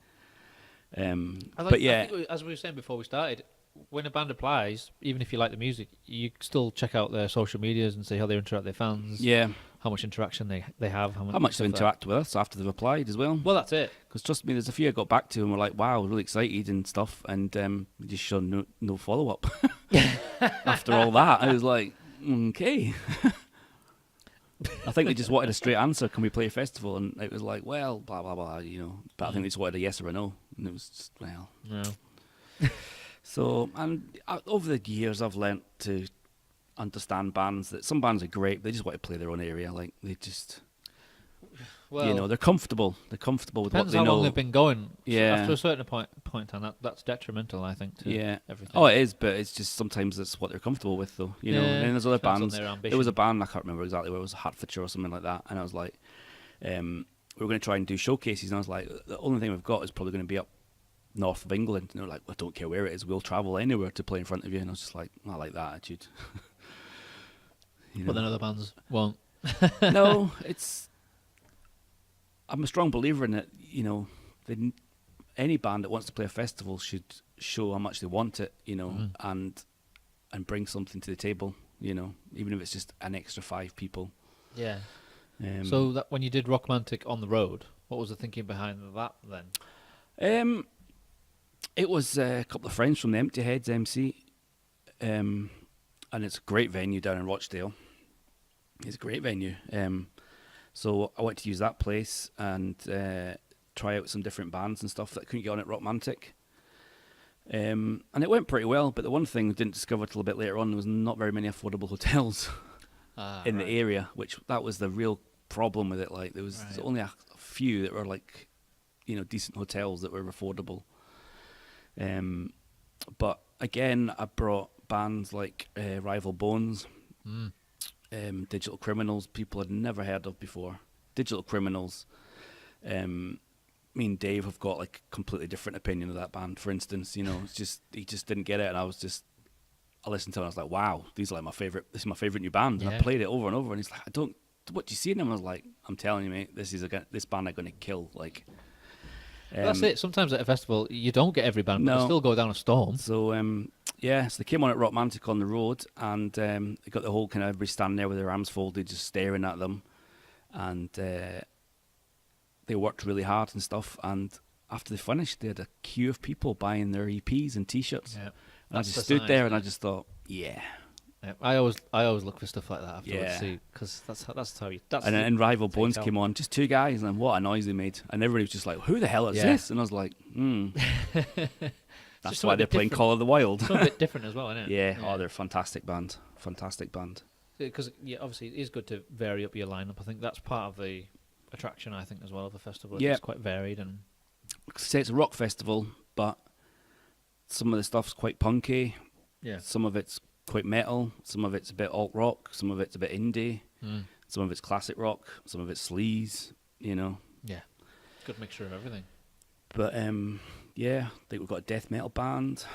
but yeah, I think, as we were saying before we started, when a band applies, even if you like the music, you still check out their social medias and see how they interact with their fans. Yeah. How much interaction they have. How much they interact with us after they've applied as well. Well, that's it. Because trust me, there's a few I got back to and were like, wow, really excited and stuff, and we just showed no follow-up. After all that, I was like, okay. I think they just wanted a straight answer, can we play a festival? And it was like, well, blah, blah, blah, you know. But I think they just wanted a yes or a no. And it was just, well. No. So, and over the years, I've learnt to understand bands that some bands are great, they just want to play their own area. Like, they just... Well, you know, they're comfortable. They're comfortable with what depends they how know. long they've been going. Yeah. After a certain point in time, that's detrimental, I think, to Yeah. everything. Oh, it is, but it's just sometimes that's what they're comfortable with, though. You know, and then there's other depends bands. on their ambition. There was a band, I can't remember exactly where it was, Hertfordshire or something like that, and I was like, we were going to try and do showcases, and I was like, the only thing we've got is probably going to be up north of England. And they're like, I don't care where it is, we'll travel anywhere to play in front of you. And I was just like, I like that attitude. You know? But then other bands won't. No, I'm a strong believer in it. You know, any band that wants to play a festival should show how much they want it. You know, and bring something to the table. You know, even if it's just an extra 5 people. Yeah. So that when you did Rockmantic on the road, what was the thinking behind that then? It was a couple of friends from the Empty Heads MC, and it's a great venue down in Rochdale. It's a great venue. So I wanted to use that place and try out some different bands and stuff that I couldn't get on at Rockmantic. And it went pretty well, but the one thing I didn't discover till a bit later on, there was not very many affordable hotels in the area, which that was the real problem with it. Like there was only a few that were like, you know, decent hotels that were affordable. But again, I brought bands like Rival Bones, Digital Criminals, people I'd never heard of before. Digital Criminals. Me and Dave have got like a completely different opinion of that band. For instance, you know, it's just he just didn't get it, and I listened to it and I was like, wow, these are like my favorite. This is my favorite new band. And I played it over and over, and he's like, what do you see in them? I was like, I'm telling you, mate, this band I'm gonna kill. Like, that's it. Sometimes at a festival, you don't get every band, but they still go down a storm. So so they came on at Rockmantic on the road, and they got the whole kind of everybody standing there with their arms folded, just staring at them, and they worked really hard and stuff. And after they finished, they had a queue of people buying their EPs and T-shirts. Yeah. And I just stood there and I just thought, yeah. I always look for stuff like that afterwards, because that's how you. And then Rival Bones came on, just 2 guys, and what a noise they made, and everybody was just like, "Who the hell is this?" And I was like, That's why they're playing Call of the Wild. It's a bit different as well, isn't it? Yeah. Oh, they're a fantastic band. Fantastic band. Because obviously it is good to vary up your lineup. I think that's part of the attraction, I think, as well of the festival. It's quite varied and. Say it's a rock festival, but some of the stuff's quite punky. Yeah. Some of it's quite metal. Some of it's a bit alt rock. Some of it's a bit indie. Some of it's classic rock. Some of it's sleaze. You know. Yeah. Good mixture of everything. But I think we've got a death metal band.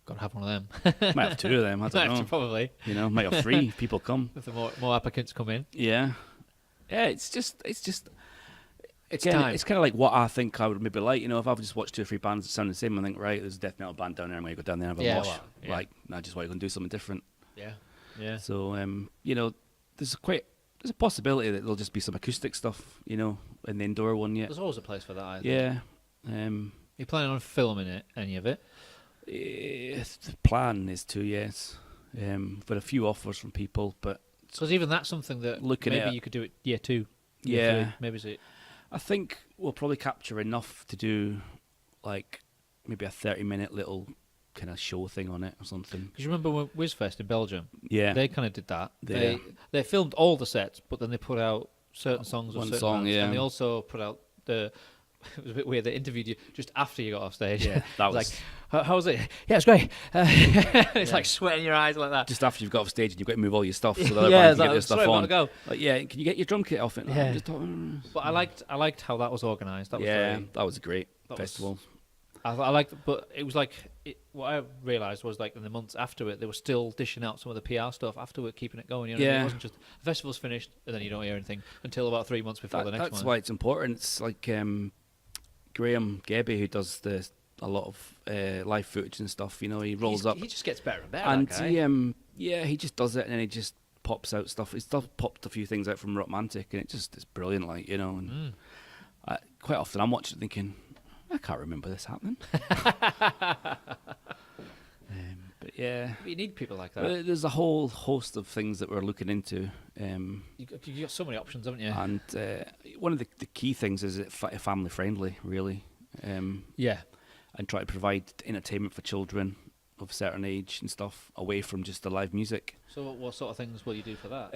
Got to have one of them. Might have 2 of them. I don't know. Probably. You know, might have 3 people come. If the more applicants come in. Yeah. Yeah. It's just. It's Again, time. it's kind of like what I think I would maybe like. You know, if I've just watched 2 or 3 bands that sound the same, I think, right, there's a death metal band down there. I'm going to go down there and have a mosh. Like, I just want to go and do something different. Yeah. Yeah. So, you know, there's a possibility that there'll just be some acoustic stuff, you know, in the indoor one yet. There's always a place for that, I think. Yeah. You planning on filming any of it? The plan is to, yes. But a few offers from people, but... Because even that's something that maybe you could do it year 2. Yeah. Maybe it's... I think we'll probably capture enough to do, like, maybe a 30-minute little kind of show thing on it or something. Because you remember when WizFest in Belgium? Yeah. They kind of did that. They filmed all the sets, but then they put out certain songs of certain bands, and they also put out the... It was a bit weird. They interviewed you just after you got off stage. Yeah, that was like, how was it? Yeah, it's great. It's like sweat in your eyes like that. Just after you've got off stage and you've got to move all your stuff, so the other band can get their stuff on. Go. Like, can you get your drum kit off it? Yeah. But I liked how that was organised. That was that was a great festival. I liked, but it was like what I realised was like in the months after it, they were still dishing out some of the PR stuff afterward, keeping it going. You know, it wasn't just the festival's finished and then you don't hear anything until about 3 months before the next one. That's why it's important. It's like Graham Gebby, who does a lot of live footage and stuff. You know, he rolls up. He just gets better and better. And that guy. he just does it, and then he just pops out stuff. He's popped a few things out from Rockmantic, and it's brilliant. Like, you know, and quite often I'm watching it thinking, I can't remember this happening. But yeah, you need people like that. There's a whole host of things that we're looking into. You've got so many options, haven't you? And one of the key things is it family friendly, really. And try to provide entertainment for children of a certain age and stuff away from just the live music. So what sort of things will you do for that?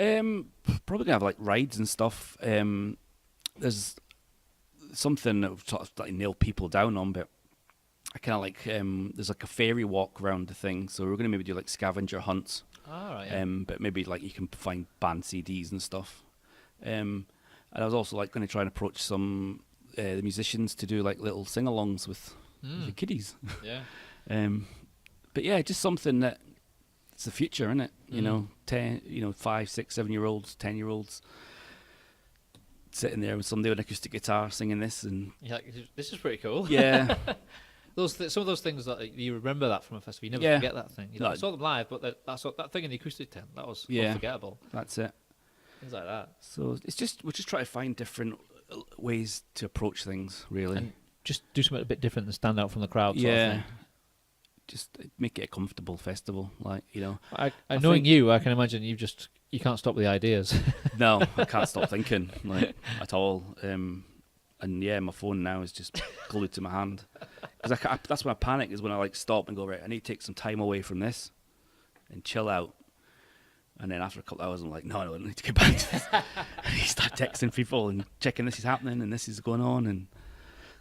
Probably gonna have like rides and stuff. there's something that we've sort of like nailed people down on, but I kind of like there's like a fairy walk around the thing, so we're going to maybe do like scavenger hunts. All right. Yeah. But maybe like you can find band CDs and stuff. And I was also like going to try and approach some the musicians to do like little sing-alongs with the kiddies. Yeah. But yeah, just something that it's the future, isn't it? You know, 5, 6, 7-year-olds, 10-year-olds sitting there with somebody with an acoustic guitar singing this, and You're like, this is pretty cool. yeah, Some of those things that you remember that from a festival, you never Yeah. forget that thing. You know, I saw them live, but that thing in the acoustic tent, that was unforgettable. that's it. Things like that. So we're just trying to find different ways to approach things, really. And just do something a bit different and stand out from the crowd. Sort of thing. Just make it a comfortable festival, like, you know. Knowing you, I can imagine you can't stop the ideas. No, I can't stop thinking, like, at all. And yeah, my phone now is just glued to my hand. Because that's when I panic, is when I like stop and go, right, I need to take some time away from this and chill out. And then after a couple of hours, I'm like, no, I need to get back to this. And you start texting people and checking this is happening and this is going on, and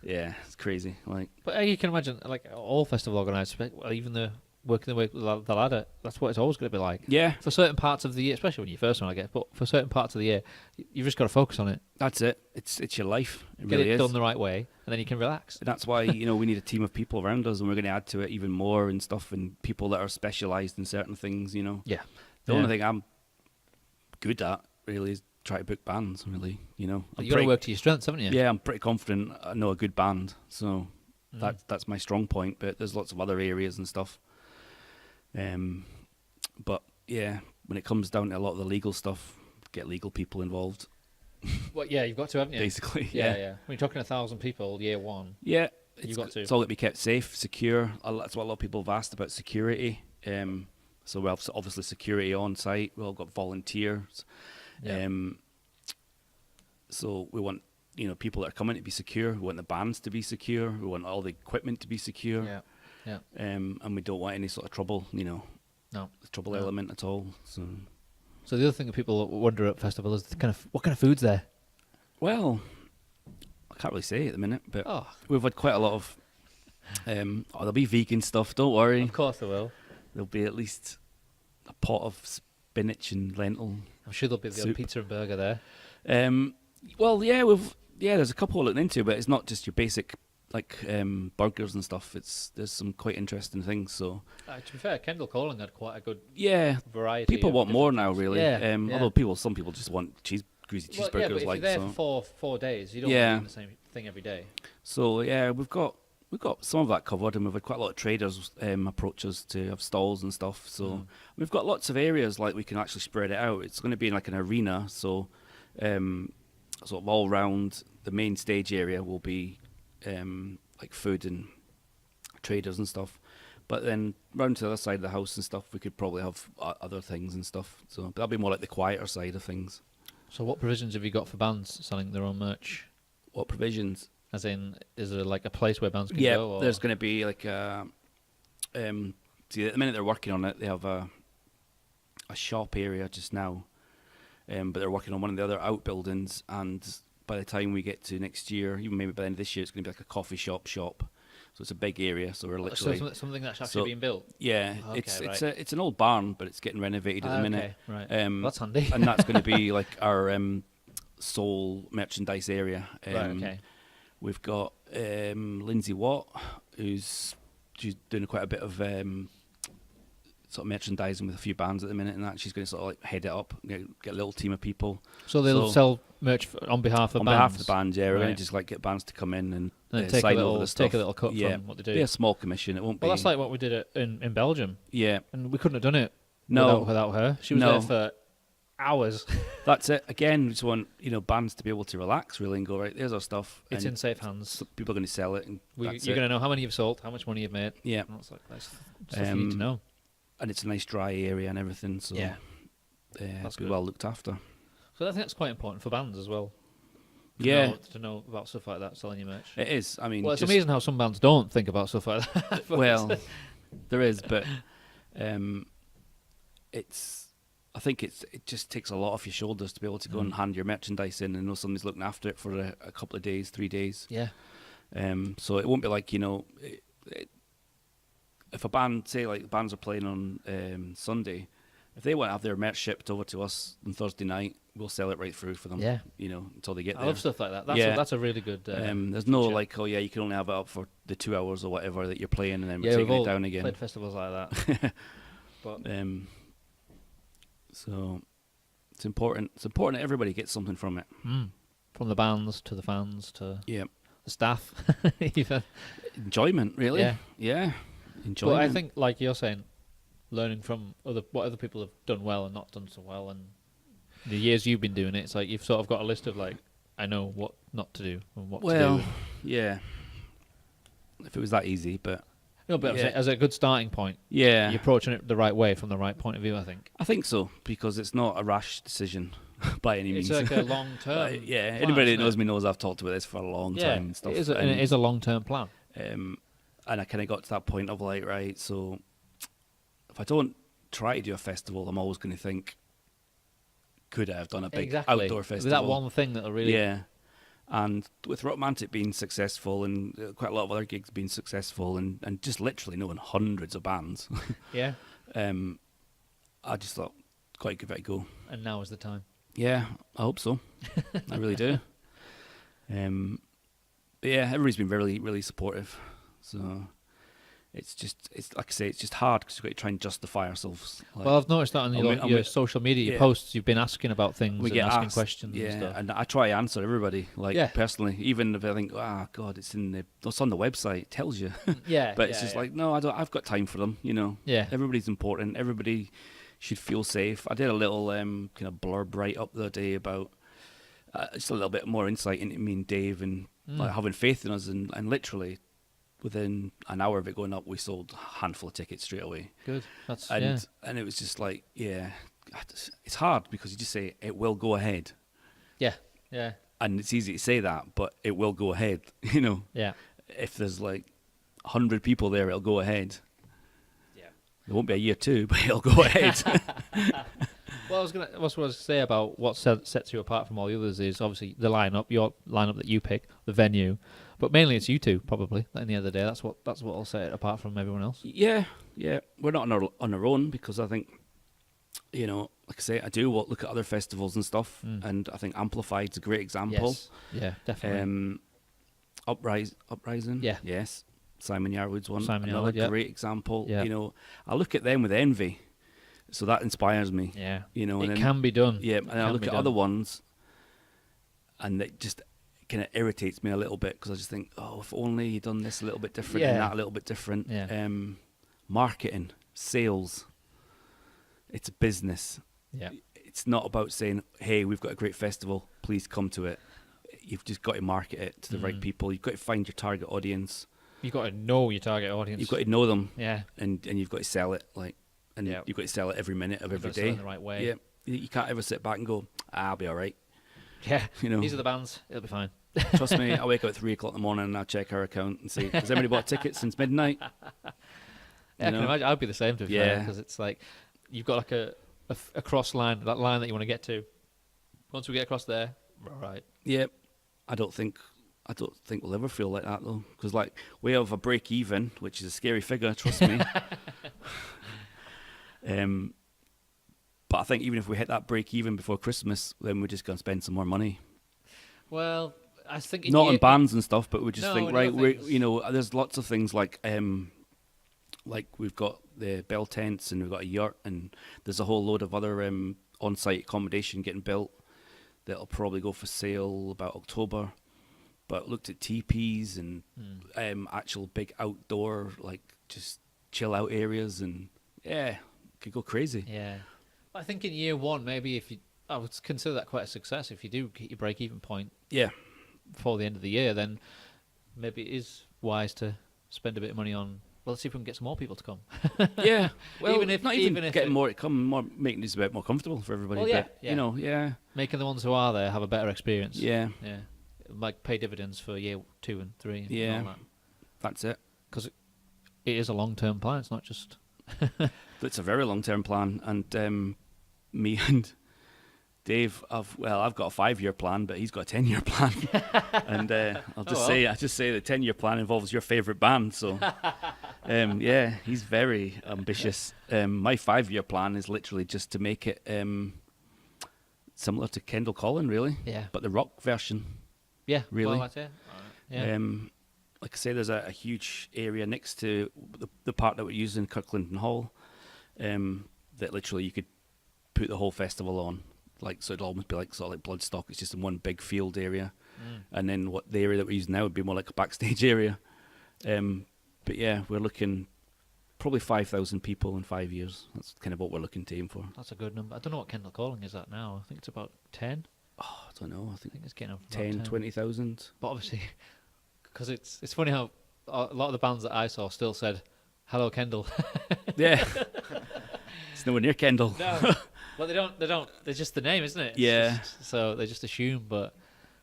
yeah, it's crazy. Like, But you can imagine, like all festival organisers, well, even the working the way the ladder, that's what it's always going to be like. yeah, For certain parts of the year, especially when you first one, I guess, but for certain parts of the year, you've just got to focus on it. that's it. It's your life. It Get really it is. done the right way, and then you can relax. And that's why, you know, we need a team of people around us, and we're going to add to it even more and stuff, and people that are specialised in certain things, you know. Yeah. The only thing I'm good at, really, is try to book bands, really, you know. You've got to work to your strengths, haven't you? Yeah, I'm pretty confident I know a good band, so that's my strong point, but there's lots of other areas and stuff. But yeah, when it comes down to a lot of the legal stuff, get legal people involved. Well, yeah, you've got to, haven't you? Basically, Yeah. When you're talking 1,000 people, year one. Yeah, You've got to. It's all got to be kept safe, secure. That's what a lot of people have asked about security. So we have obviously security on site. We've all got volunteers. Yeah. So we want, you know, people that are coming to be secure. We want the bands to be secure. We want all the equipment to be secure. Yeah. And we don't want any sort of trouble, you know, No. the trouble element at all. So the other thing that people wonder at festival is what kind of food's there? Well, I can't really say at the minute, but Oh, we've had quite a lot of. There'll be vegan stuff. Don't worry. of course there will. There'll be at least a pot of spinach and lentil. I'm sure there'll be the odd Soup. pizza and burger there. Well, yeah, there's a couple we're looking into, but it's not just your basic like burgers and stuff. There's some quite interesting things. So To be fair, Kendall Calling had quite a good yeah, variety. people of want more different now, things. really. Yeah. Although some people just want greasy Well, cheeseburgers, yeah, but if like you're there so. for 4 days, you don't Yeah. want to eat the same thing every day. So yeah, we've got some of that covered, and we've had quite a lot of traders approach us to have stalls and stuff. So we've got lots of areas like we can actually spread it out. It's going to be in like an arena, so sort of all round the main stage area will be like food and traders and stuff. But then round to the other side of the house and stuff, we could probably have other things and stuff. So that'll be more like the quieter side of things. So what provisions have you got for bands selling their own merch? What provisions? As in, is there like a place where bands can Yeah, go? Or? there's going to be like a. See, at the minute they're working on it, they have a shop area just now, but they're working on one of the other outbuildings. And by the time we get to next year, even maybe by the end of this year, it's going to be like a coffee shop. So it's a big area. So we're literally something that's actually being built. Yeah, Okay, it's an old barn, but it's getting renovated at the minute. Okay, right. That's handy. And that's going to be like our sole merchandise area. Right. Okay. We've got Lindsay Watt, she's doing quite a bit of sort of merchandising with a few bands at the minute, and that she's going to sort of like head it up, get a little team of people. So they'll sell merch on behalf of on bands. behalf of the band. Yeah, we're going Right. to just like get bands to come in and take sign a over the stuff. take a little cut Yeah, from what they do. be a small commission. It won't be. Well, that's like what we did in Belgium, yeah, and we couldn't have done it No. without her. She was No. there for hours. that's it. Again, we just want bands to be able to relax really and go, right, there's our stuff. It's and in safe hands. so people are going to sell it, and You're that's going it. to know how many you've sold, how much money you've made. Yeah, And that's stuff for you to know. and it's a nice dry area and everything. So Yeah. That's be good. well looked after. So I think that's quite important for bands as well. To know about stuff like that, selling your merch. It is. I mean, Well, it's amazing how some bands don't think about stuff like that. well, there is, but it's I think it just takes a lot off your shoulders to be able to go and hand your merchandise in and know somebody's looking after it for a couple of days, 3 days. Yeah. So it won't be like, if a band, say like bands are playing on Sunday, if they want to have their merch shipped over to us on Thursday night, we'll sell it right through for them. Yeah. Until they get there. I love stuff like that. That's a really good. There's no feature. like, oh yeah, you can only have it up for the 2 hours or whatever that you're playing, and then we're Yeah, taking we've it all down again. played festivals like that. But so it's important. It's important that everybody gets something from it. from the bands to the fans to Yeah. the staff, even. Enjoyment, really. Yeah. Yeah. Enjoyment. But I think, like you're saying, learning from what other people have done well and not done so well, and the years you've been doing it, it's like you've sort of got a list of like, I know what not to do and what to do. Well, yeah. If it was that easy, but No, but I'm yeah. saying, as a good starting point, yeah, you're approaching it the right way from the right point of view, I think. I think so, because it's not a rash decision by any It's means. like a long term. Yeah, plan, anybody that isn't knows it? me knows I've talked about this for a long Yeah, time and stuff. and it is a long term plan. And I kind of got to that point of like, right, so if I don't try to do a festival, I'm always going to think, could I have done a big outdoor festival? That one thing that'll really. Yeah. And with Rockmantic being successful and quite a lot of other gigs being successful and just literally knowing hundreds of bands, Yeah. I just thought, quite give it a go. And now is the time. Yeah, I hope so. I really do. But yeah, everybody's been really, really supportive. So it's like I say, it's just hard because we've got to try and justify ourselves. Like, Well, I've noticed that on your social media, your yeah. posts, you've been asking about things we and get asking asked, questions yeah, and stuff. and I try to answer everybody, like Yeah. personally, even if I think, God, it's on the website, it tells you. Yeah. But it's just like, no, I don't. I've got time for them. Yeah. Everybody's important. Everybody should feel safe. I did a little kind of blurb write up the other day about just a little bit more insight into me and Dave and like, having faith in us, and literally within an hour of it going up, we sold a handful of tickets straight away. Good. That's And it was just like, yeah, it's hard because you just say it will go ahead. Yeah. Yeah. And it's easy to say that, but it will go ahead. Yeah. If there's like 100 people there, it'll go ahead. Yeah. It won't be a year two, but it'll go ahead. Well, what I was going to say about what sets you apart from all the others is obviously the lineup, your lineup that you pick, the venue, but mainly it's you two probably. At the end of the day, that's what will set it apart from everyone else. Yeah. We're not on our own because I think, like I say, I do look at other festivals and stuff, and I think Amplified's a great example. Yes. Yeah, definitely. Uprising. Yeah. Yes. Simon Yarwood's one. Simon Another Yarwood, yeah. great example. Yeah. I look at them with envy, so that inspires me. Yeah. And It then, can be done. yeah, and I can look be at done. other ones, and it just kind of irritates me a little bit because I just think, if only you'd done this a little bit different and Yeah. that a little bit different. Yeah. Marketing, sales, it's a business. Yeah. It's not about saying, hey, we've got a great festival, please come to it. You've just got to market it to the right people. You've got to find your target audience. You've got to know your target audience. You've got to know them. Yeah. And you've got to sell it, and Yeah. you've got to sell it every minute of You've every got to sell it day. in the right way. Yeah. You can't ever sit back and go, I'll be all right. Yeah. These are the bands. It'll be fine. Trust me, I wake up at 3 o'clock in the morning and I check our account and see, has anybody bought tickets since midnight? Yeah, I can imagine. I'd be the same, to be fair, because it's like you've got like a cross line, that line that you want to get to. Once we get across there, we're all right. Yeah. I don't think we'll ever feel like that though, because like we have a break even, which is a scary figure. Trust me. But I think even if we hit that break even before Christmas, then we're just going to spend some more money. Well, I think Not on bands and stuff, but we just think, in right, other things. there's lots of things like we've got the bell tents and we've got a yurt and there's a whole load of other on-site accommodation getting built that'll probably go for sale about October. But looked at teepees and actual big outdoor, like just chill out areas, and yeah, could go crazy. Yeah. I think in year one, maybe I would consider that quite a success. If you do hit your break-even point Yeah. before the end of the year, then maybe it is wise to spend a bit of money on. Well, let's see if we can get some more people to come. Yeah. Well, Even if- not even even if getting it- more to come, more making this a bit more comfortable for everybody. Well, yeah, but, yeah. yeah. Making the ones who are there have a better experience. Yeah. Yeah. Like pay dividends for year 2 and 3 and Yeah. all that. That's it. Because it is a long-term plan. It's not just... It's a very long-term plan, and me and Dave, I've got a 5-year plan, but he's got a 10-year plan. And I just say the 10-year plan involves your favourite band. So, yeah, he's very ambitious. My 5-year plan is literally just to make it similar to Kendall Calling, really. Yeah. But the rock version. Yeah. Really. Well, that's it. Yeah. Like I say, there's a huge area next to the part that we're using, Kirklinton Hall, that literally you could put the whole festival on. Like, so it'd almost be like sort of like Bloodstock. It's just in one big field area, and then the area that we're using now would be more like a backstage area. But yeah, we're looking probably 5,000 people in 5 years. That's kind of what we're looking to aim for. That's a good number. I don't know what Kendall Calling is at now. I think it's about 10. Oh, I don't know. I think it's getting up to 10, 20,000. But obviously, because it's funny how a lot of the bands that I saw still said, "Hello, Kendall." Yeah, it's nowhere near Kendall. No. Well, they don't. They're just the name, isn't it? Yeah. So they just assume, but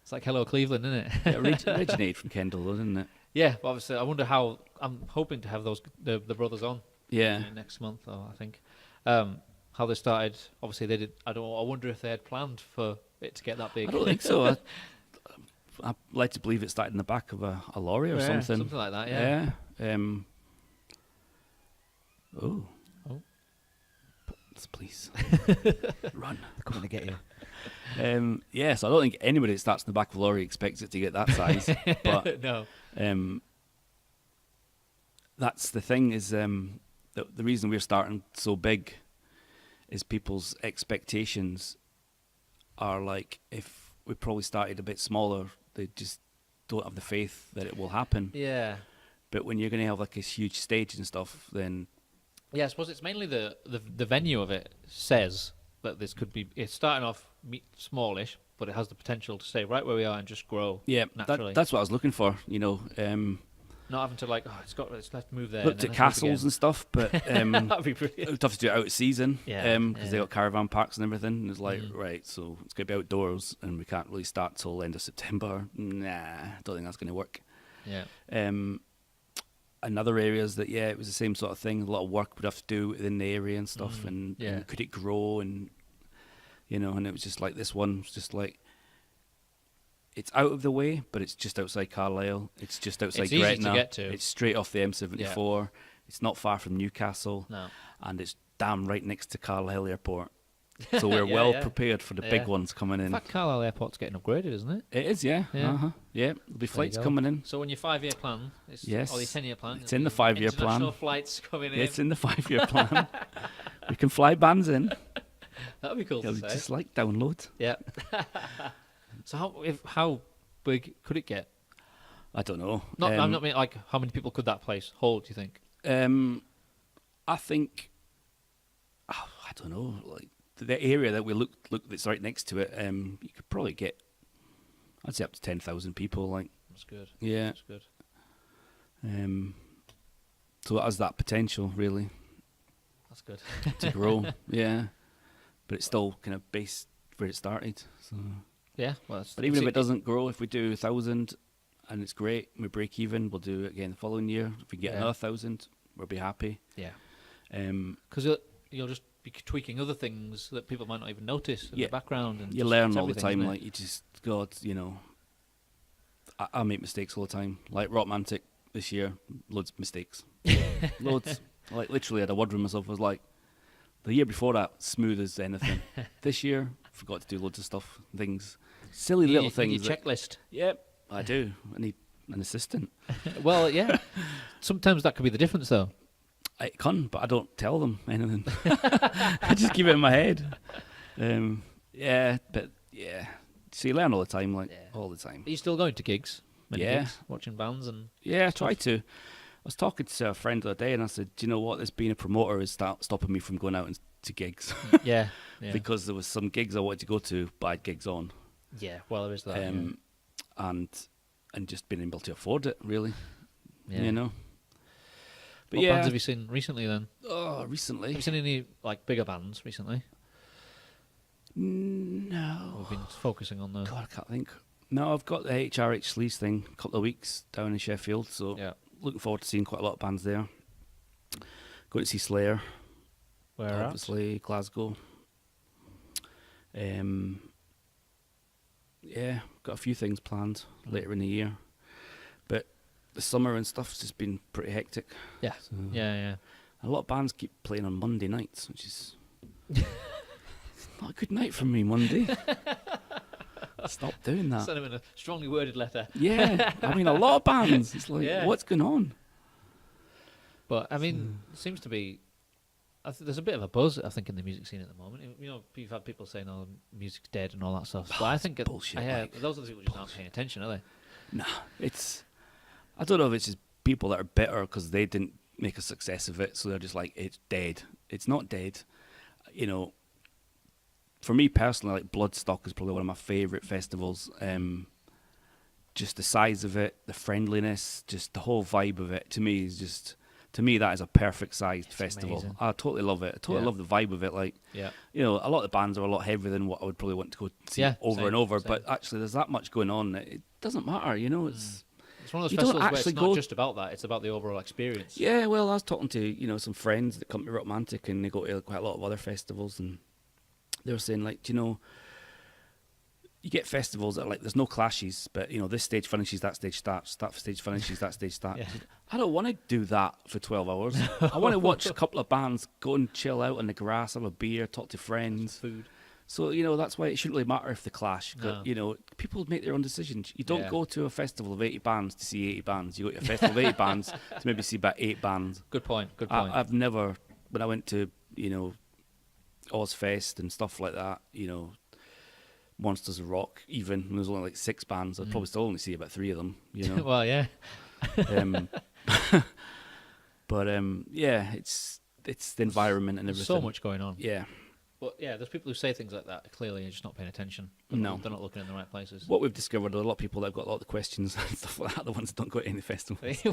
it's like Hello Cleveland, isn't it? It originated from Kendall, though, didn't it? Yeah, but obviously, I wonder how. I'm hoping to have the brothers on. Yeah. Next month, I think. How they started. Obviously, they did. I wonder if they had planned for it to get that big. I don't think so. I'd like to believe it started in the back of a lorry or something. Something like that. Yeah. Oh. Please run. They're coming to get you. So I don't think anybody that starts in the back of a lorry expects it to get that size. But no. That's the thing is the reason we're starting so big is people's expectations are like, if we probably started a bit smaller, they just don't have the faith that it will happen. Yeah. But when you're going to have like this huge stage and stuff, then yeah, I suppose it's mainly the venue of it says that this could be. It's starting off smallish, but it has the potential to stay right where we are and just grow. Yeah, naturally. That's what I was looking for. Not having to like, let's move there. Looked at castles and stuff, but that'd be brilliant. we'd have to do it out of season. Yeah, because they got caravan parks and everything. And it's like, right, so it's going to be outdoors, and we can't really start till end of September. Nah, I don't think that's going to work. Yeah. Another areas that it was the same sort of thing. A lot of work we'd have to do within the area and stuff, and could it grow, and and it was just like this one was just like, it's out of the way, but it's just outside Carlisle. It's just outside it's easy Gretna. to get to. It's straight off the M74. Yeah. It's not far from Newcastle, and it's damn right next to Carlisle Airport. So we're well prepared for the big ones coming in. In fact, Carlisle Airport's getting upgraded, isn't it? It is, yeah. Yeah, there'll be flights coming in. So on your 5-year plan, or your 10-year plan, it's in the 5-year plan. International flights coming in. It's in the 5-year plan. We can fly bands in. That'd be cool to say. Just like download. Yeah. So how big could it get? I don't know. I'm not mean like how many people could that place hold? Do you think? I think. I don't know. Like the area that we look that's right next to it. You could probably get, I'd say, up to 10,000 people. Like that's good. Yeah, that's good. So it has that potential, really. That's good to grow. Yeah, but it's still kind of based where it started. So. Yeah, well, but even if it doesn't grow, if we do 1,000 and it's great, we break even, we'll do it again the following year. If we get another 1,000, we'll be happy. Yeah, because you'll just be tweaking other things that people might not even notice in the background. And you learn all the time. Like you just, I make mistakes all the time. Like Rockmantic this year, loads of mistakes, loads. Like literally, I had a word with myself. I was like, the year before that, smooth as anything. This year, forgot to do loads of stuff, things. Silly little things. Your checklist. Yep, I do. I need an assistant. Well, yeah. Sometimes that could be the difference, though. I can, but I don't tell them anything. I just keep it in my head. So you learn all the time, all the time. Are you still going to gigs? Gigs, watching bands and. Yeah, I try to. I was talking to a friend the other day, and I said, "Do you know what? This being a promoter is stopping me from going out to gigs." Yeah. Because there was some gigs I wanted to go to, but I had gigs on. Yeah, well, there is that. And just being able to afford it, really. Yeah. But what bands have you seen recently then? Oh, recently. Have you seen any bigger bands recently? No. We've been focusing on the. God, I can't think. No, I've got the HRH Sleaze thing a couple of weeks down in Sheffield, so looking forward to seeing quite a lot of bands there. Going to see Slayer. Where obviously, Glasgow. Yeah, got a few things planned later in the year, but the summer and stuff's just been pretty hectic. Yeah, So yeah. a lot of bands keep playing on Monday nights, which is not a good night for me. Monday. Stop doing that. Send him in a strongly worded letter. Yeah, I mean, a lot of bands. It's like, Yeah. what's going on? But I mean, it seems to be. There's a bit of a buzz, I think, in the music scene at the moment. You know, you've had people saying, "Oh, music's dead" and all that stuff. But I think bullshit. those are the people who just aren't paying attention, are they? Nah, I don't know if it's just people that are bitter because they didn't make a success of it, so they're just like, it's dead. It's not dead. You know, for me personally, like Bloodstock is probably one of my favourite festivals. Just the size of it, the friendliness, just the whole vibe of it, to me is just... To me, that is a perfect sized festival. Amazing. I totally love it. I totally love the vibe of it. Like, Yeah. you know, a lot of the bands are a lot heavier than what I would probably want to go see over and over. Same. But actually, there's that much going on. It doesn't matter, you know. It's one of those you don't festivals where it's actually not go- just about that; it's about the overall experience. Yeah, well, I was talking to some friends that come to Rockmantic, and they go to quite a lot of other festivals, and they were saying, like, do you know, you get festivals that are like there's no clashes, but you know, this stage finishes, that stage starts, that stage finishes, that stage starts. Yeah. I don't want to do that for 12 hours. I want to watch a couple of bands go and chill out on the grass, have a beer, talk to friends. Food. So, you know, that's why it shouldn't really matter if they clash. No. You know, people make their own decisions. You don't Yeah. go to a festival of 80 bands to see 80 bands. You go to a festival of 80 bands to maybe see about 8 bands. Good point. Good point. I've never, when I went to, you know, Ozfest and stuff like that, you know, Monsters of Rock, even when there's only like 6 bands, I'd probably still only see about 3 of them, you know. Well, yeah. But yeah, it's the environment and There's everything. so much going on. Yeah. But yeah, there's people who say things like that clearly are just not paying attention. No. They're not looking in the right places. What we've discovered are a lot of people that have got a lot of the questions and stuff like that, the ones that don't go to any festivals.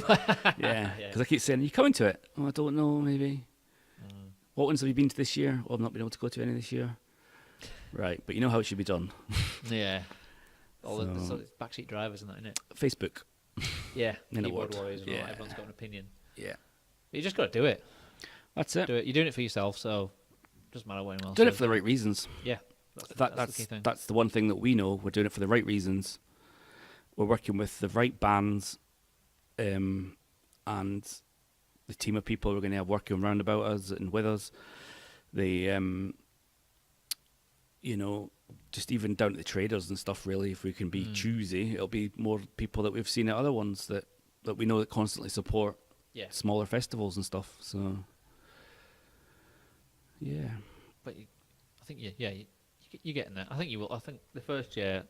Yeah, because I keep saying, are you coming to it? Oh, I don't know, maybe. What ones have you been to this year? Oh, I've not been able to go to any this year. Right, but you know how it should be done. Yeah. All the So- sort of backseat drivers and that, innit? Facebook. Yeah. In a Keyboard word. warriors and all Yeah. that. Everyone's got an opinion. Yeah. But you just got to do it. That's it. Do it. You're doing it for yourself, so doesn't matter what anyone else Doing it says. for the right reasons. Yeah. That's the key thing. That's the one thing that we know. We're doing it for the right reasons. We're working with the right bands, and the team of people we're going to have working around about us and with us. They, you know, just even down to the traders and stuff. Really, if we can be choosy, it'll be more people that we've seen at other ones that we know that constantly support Yeah. smaller festivals and stuff. So, yeah. But I think you're getting there. I think you will. I think the first year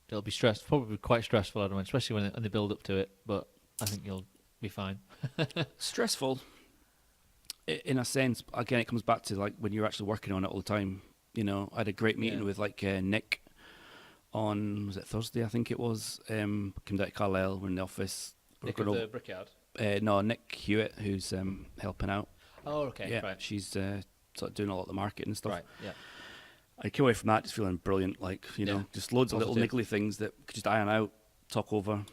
it'll be probably quite stressful, I don't know, especially when they build up to it. But I think you'll be fine. Stressful in a sense. Again, it comes back to like when you're actually working on it all the time. You know, I had a great meeting with like Nick on, was it Thursday? I think it was. Came down to Carlisle. We're in the office. Nick of the Brickyard. No, Nick Hewitt, who's helping out. Oh, okay. Yeah, Right. she's sort of doing a lot of the marketing and stuff. Right. Yeah. I came away from that just feeling brilliant. Like, you know, just loads of little Positive. niggly things that we could just iron out, talk over.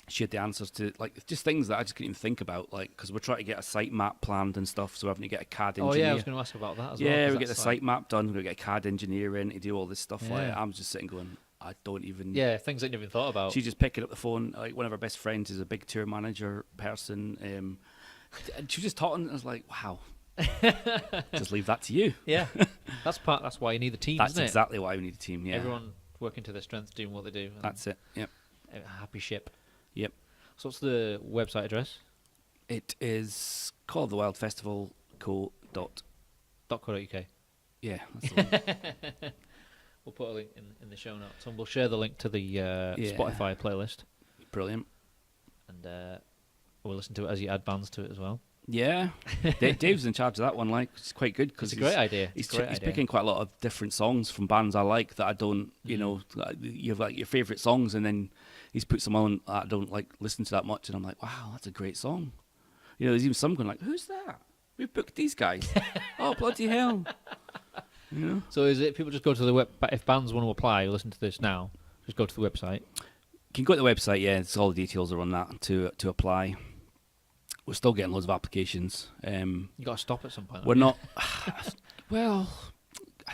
She had the answers to, like, just things that I just couldn't even think about, like, because we're trying to get a site map planned and stuff, so we're having to get a CAD engineer. Oh yeah, I was going to ask about that as well. Yeah, 'cause we get the that's site map done, we're going to get a CAD engineer in to do all this stuff. Like, Yeah. I'm just sitting going, I don't even... Yeah, things that you never thought about. She's just picking up the phone. Like, one of our best friends is a big tour manager person. And she was just talking, and I was like, wow. Just leave that to you. Yeah. That's why you need the team, That's isn't it? exactly why we need a team, yeah. Everyone working to their strengths, doing what they do. and That's it, yep. a happy ship. Yep. So what's the website address? It is Call of the Wild Festival .co.uk. Yeah, that's the one. We'll put a link in the show notes, and we'll share the link to the Spotify playlist, Brilliant. and we'll listen to it as you add bands to it as well. Yeah, Dave's in charge of that one. Like, it's quite good because It's a great idea. He's It's a great idea. picking quite a lot of different songs from bands I like that I don't. You know, you have like your favorite songs, and then he's put some on that I don't like listen to that much, and I'm like, wow, that's a great song. You know, there's even some going like, who's that? We booked these guys. Oh, bloody hell! You know. So is it people just go to the web? If bands want to apply, or listen to this now, just go to the website. You can go to the website. Yeah, it's all the details are on that to apply. We're still getting loads of applications. You got to stop at some point. We're not. Well,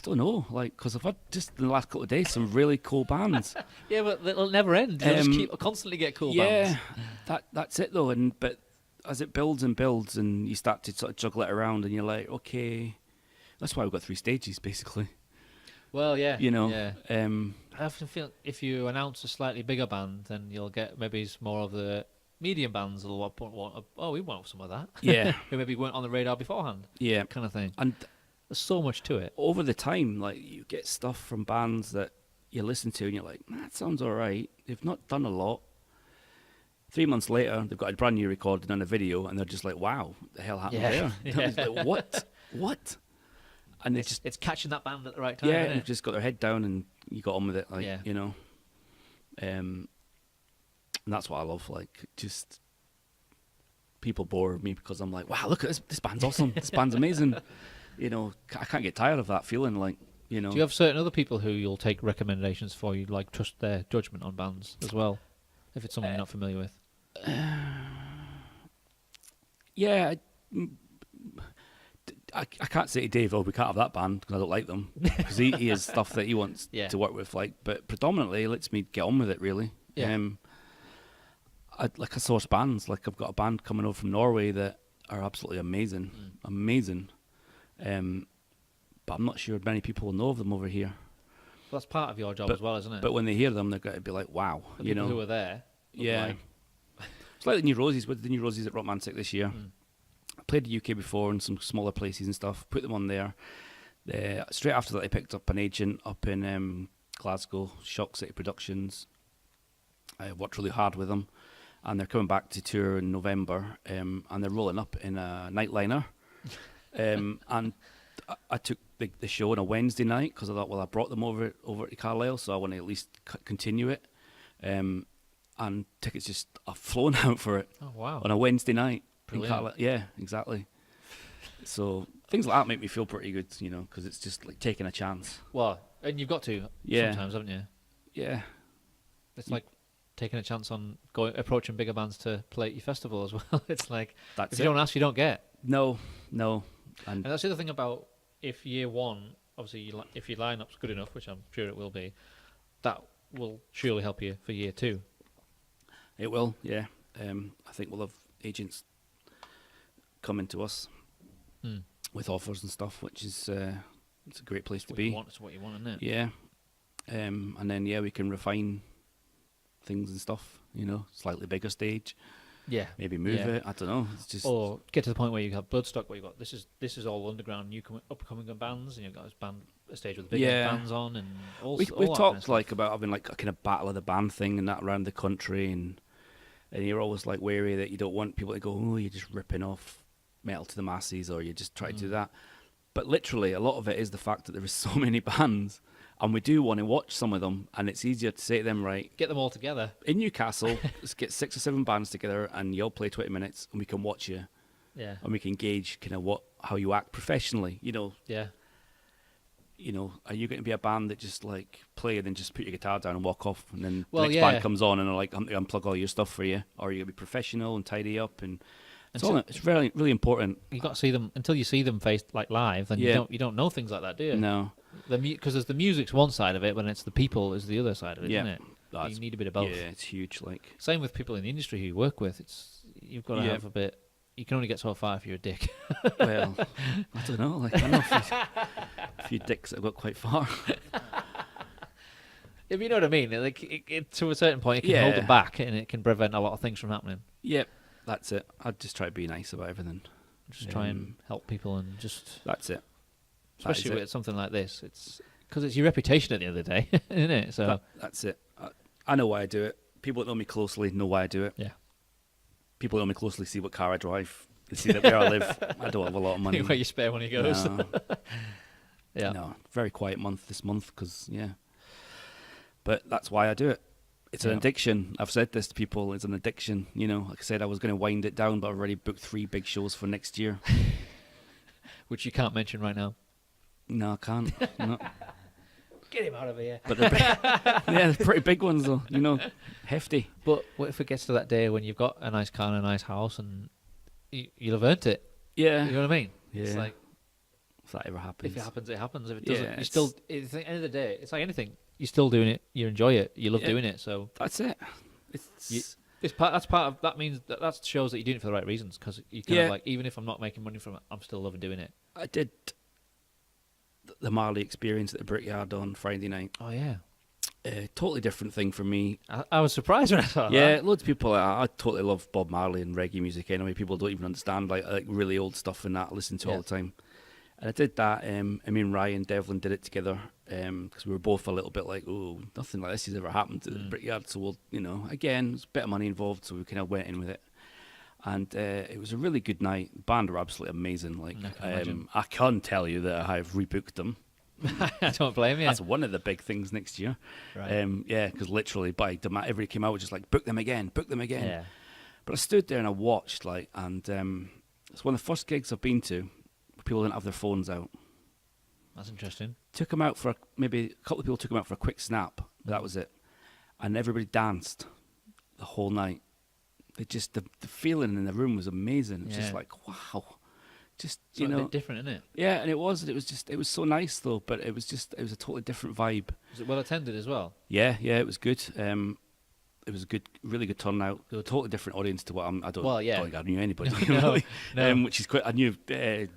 don't know, like, because I've had just in the last couple of days some really cool bands. Yeah, but it'll never end. You'll just constantly get cool bands. That's it though. But as it builds and builds, and you start to sort of juggle it around, and you're like, okay, that's why we've got 3 stages basically. Well, yeah, You know, yeah. I often feel if you announce a slightly bigger band, then you'll get maybe more of the medium bands will want, oh, we want some of that. Yeah. Who maybe weren't on the radar beforehand. Yeah, Kind of thing. and There's so much to it. over the time, like you get stuff from bands that you listen to, and you're like, that sounds all right. They've not done a lot. 3 months later, they've got a brand new recording and a video, and they're just like, wow, what the hell happened there? Yeah. I was like, what? And It's catching that band at the right time. yeah, Isn't they've it? just got their head down and you got on with it, like, Yeah. you know. And that's what I love, like, just people bore me because I'm like, wow, look at this band's awesome, this band's amazing. You know, I can't get tired of that feeling, like, you know. Do you have certain other people who you'll take recommendations for? You like trust their judgment on bands as well, if it's someone you're not familiar with. Yeah, I can't say to Dave, oh, we can't have that band because I don't like them, because he has stuff that he wants Yeah. to work with, like, but predominantly it lets me get on with it, really. Yeah. I source bands, like I've got a band coming over from Norway that are absolutely amazing, amazing. But I'm not sure many people will know of them over here. Well, that's part of your job as well, isn't it? But when they hear them, they're going to be like, wow, the you people know. who are there. Yeah. Like, It's like the New Roses. With the New Roses at Rockmantic this year. I played the UK before in some smaller places and stuff. Put them on there. Straight after that, I picked up an agent up in Glasgow, Shock City Productions. I worked really hard with them, and they're coming back to tour in November. And they're rolling up in a nightliner. And I took the show on a Wednesday night because I thought, well, I brought them over to Carlisle, so I want to at least continue it. And tickets just are flown out for it. oh, wow. On a Wednesday night. Brilliant. Yeah, exactly. So things like that make me feel pretty good, you know, because it's just like taking a chance. Well, and you've got to sometimes, haven't you? Yeah. It's like taking a chance on approaching bigger bands to play at your festival as well. It's like, That's if it. you don't ask, you don't get. No. And that's the other thing about if year one, obviously, if your lineup's good enough, which I'm sure it will be, that will surely help you for year two. It will, yeah. I think we'll have agents coming to us with offers and stuff, which is it's a great place to be. It's what you want, isn't it? Yeah. And then, yeah, we can refine things and stuff, you know, slightly bigger stage. Yeah. Maybe move it. I don't know. It's just Or get to the point where you have Bloodstock, where you've got this is all underground, upcoming bands, and you've got a stage with the big bands on, and all. We've all that talked kind of stuff. like about having like a kind of battle of the band thing and that around the country, and you're always like wary that you don't want people to go, oh, you're just ripping off Metal to the Masses, or you just try to do that. But literally, a lot of it is the fact that there is so many bands, and we do want to watch some of them, and it's easier to say to them, right, Get them all together. in Newcastle, let's get 6 or 7 bands together, and you all play 20 minutes, and we can watch you, Yeah. and we can gauge kind of how you act professionally. You know, Yeah. are you going to be a band that just like play and then just put your guitar down and walk off, and then Well, the next yeah. band comes on and are like, I'm going to unplug all your stuff for you, or are you going to be professional and tidy up, and it's really, really important. You got to see them until you see them like live, then Yeah. you don't know things like that, do you? No, Because there's the music's one side of it, when it's the people is the other side of it, Yeah. isn't it? That's- You need a bit of both. yeah, it's huge. Like, Same with people in the industry who you work with. You've got to Yeah. have a bit. You can only get so far if you're a dick. well, I don't know. Like, I know a few dicks that have got quite far. If you know what I mean, like to a certain point, it can hold Yeah. them back, and it can prevent a lot of things from happening. Yep, that's it. I'd just try to be nice about everything. Just try and help people, and just That's it. especially That is with something like this, it's because it's your reputation at the end of the day, isn't it? So That's it. I know why I do it. People that know me closely know why I do it. yeah, People that know me closely see what car I drive. They see that where I live, I don't have a lot of money. where you spare when he goes. No, Yeah, no, very quiet month this month because, yeah. But that's why I do it. It's an Yeah. addiction. I've said this to people. It's an addiction. You know, like I said, I was going to wind it down, but I've already booked 3 big shows for next year. which you can't mention right now. No, I can't. No. Get him out of here. But they're they're pretty big ones, though. You know, hefty. But what if it gets to that day when you've got a nice car and a nice house, and you'll have earned it? Yeah. You know what I mean? It's Yeah. like if that ever happens. If it happens, it happens. If it doesn't, Yeah, you still. At the end of the day, it's like anything. You're still doing it. You enjoy it. You love Yeah. doing it. So That's it. It's that's part of that means that shows that you're doing it for the right reasons. Because you kind Yeah. of like, even if I'm not making money from it, I'm still loving doing it. I did the Marley experience at the Brickyard on Friday night. Oh yeah. Totally different thing for me. I was surprised when I saw Yeah, that. loads of people. I totally love Bob Marley and reggae music anyway. People don't even understand like really old stuff and that I listen to all Yeah. the time. And I did that. I mean, Ryan and Devlin did it together because we were both a little bit like, oh, nothing like this has ever happened at the Brickyard. So we'll, again, there's a bit of money involved, so we kind of went in with it. And it was a really good night. The band were absolutely amazing. Like, I can imagine. I can tell you that I have rebooked them. I don't blame you. That's one of the big things next year. Right. Yeah, because literally by demand, everybody came out was just like, book them again. Yeah. But I stood there and I watched, like, and it's one of the first gigs I've been to where people didn't have their phones out. That's interesting. Took them out for maybe a couple of people took them out for a quick snap. But that was it, and everybody danced the whole night. It just the feeling in the room was amazing. It was just Yeah. like wow, just It's a bit different, isn't it? Yeah, and it was so nice though. But it was a totally different vibe. Was it well attended as well? Yeah, it was good. It was a really good turnout. A totally different audience to what I don't. Well, yeah. I don't think I knew anybody. No, really. no. Which is quite. I knew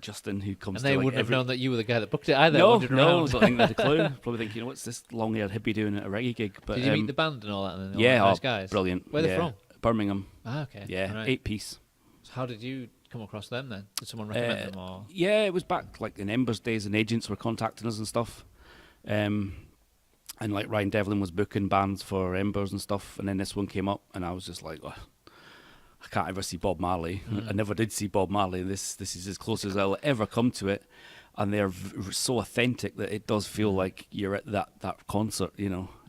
Justin who comes. And to they like wouldn't every, have known that you were the guy that booked it either. No, wandering no, around. don't think they had a clue. Probably think, what's this long-haired hippie doing at a reggae gig? But Did you meet the band and all that? And all yeah, that nice oh, guys. brilliant. Where are they yeah. from? Birmingham. Ah, okay. Yeah, Right. 8-piece. So how did you come across them then? Did someone recommend them or? Yeah, it was back like in Embers days, and agents were contacting us and stuff. And like Ryan Devlin was booking bands for Embers and stuff, and then this one came up, and I was just like, oh, I can't ever see Bob Marley. I never did see Bob Marley. This is as close as I'll ever come to it, and they're so authentic that it does feel like you're at that concert,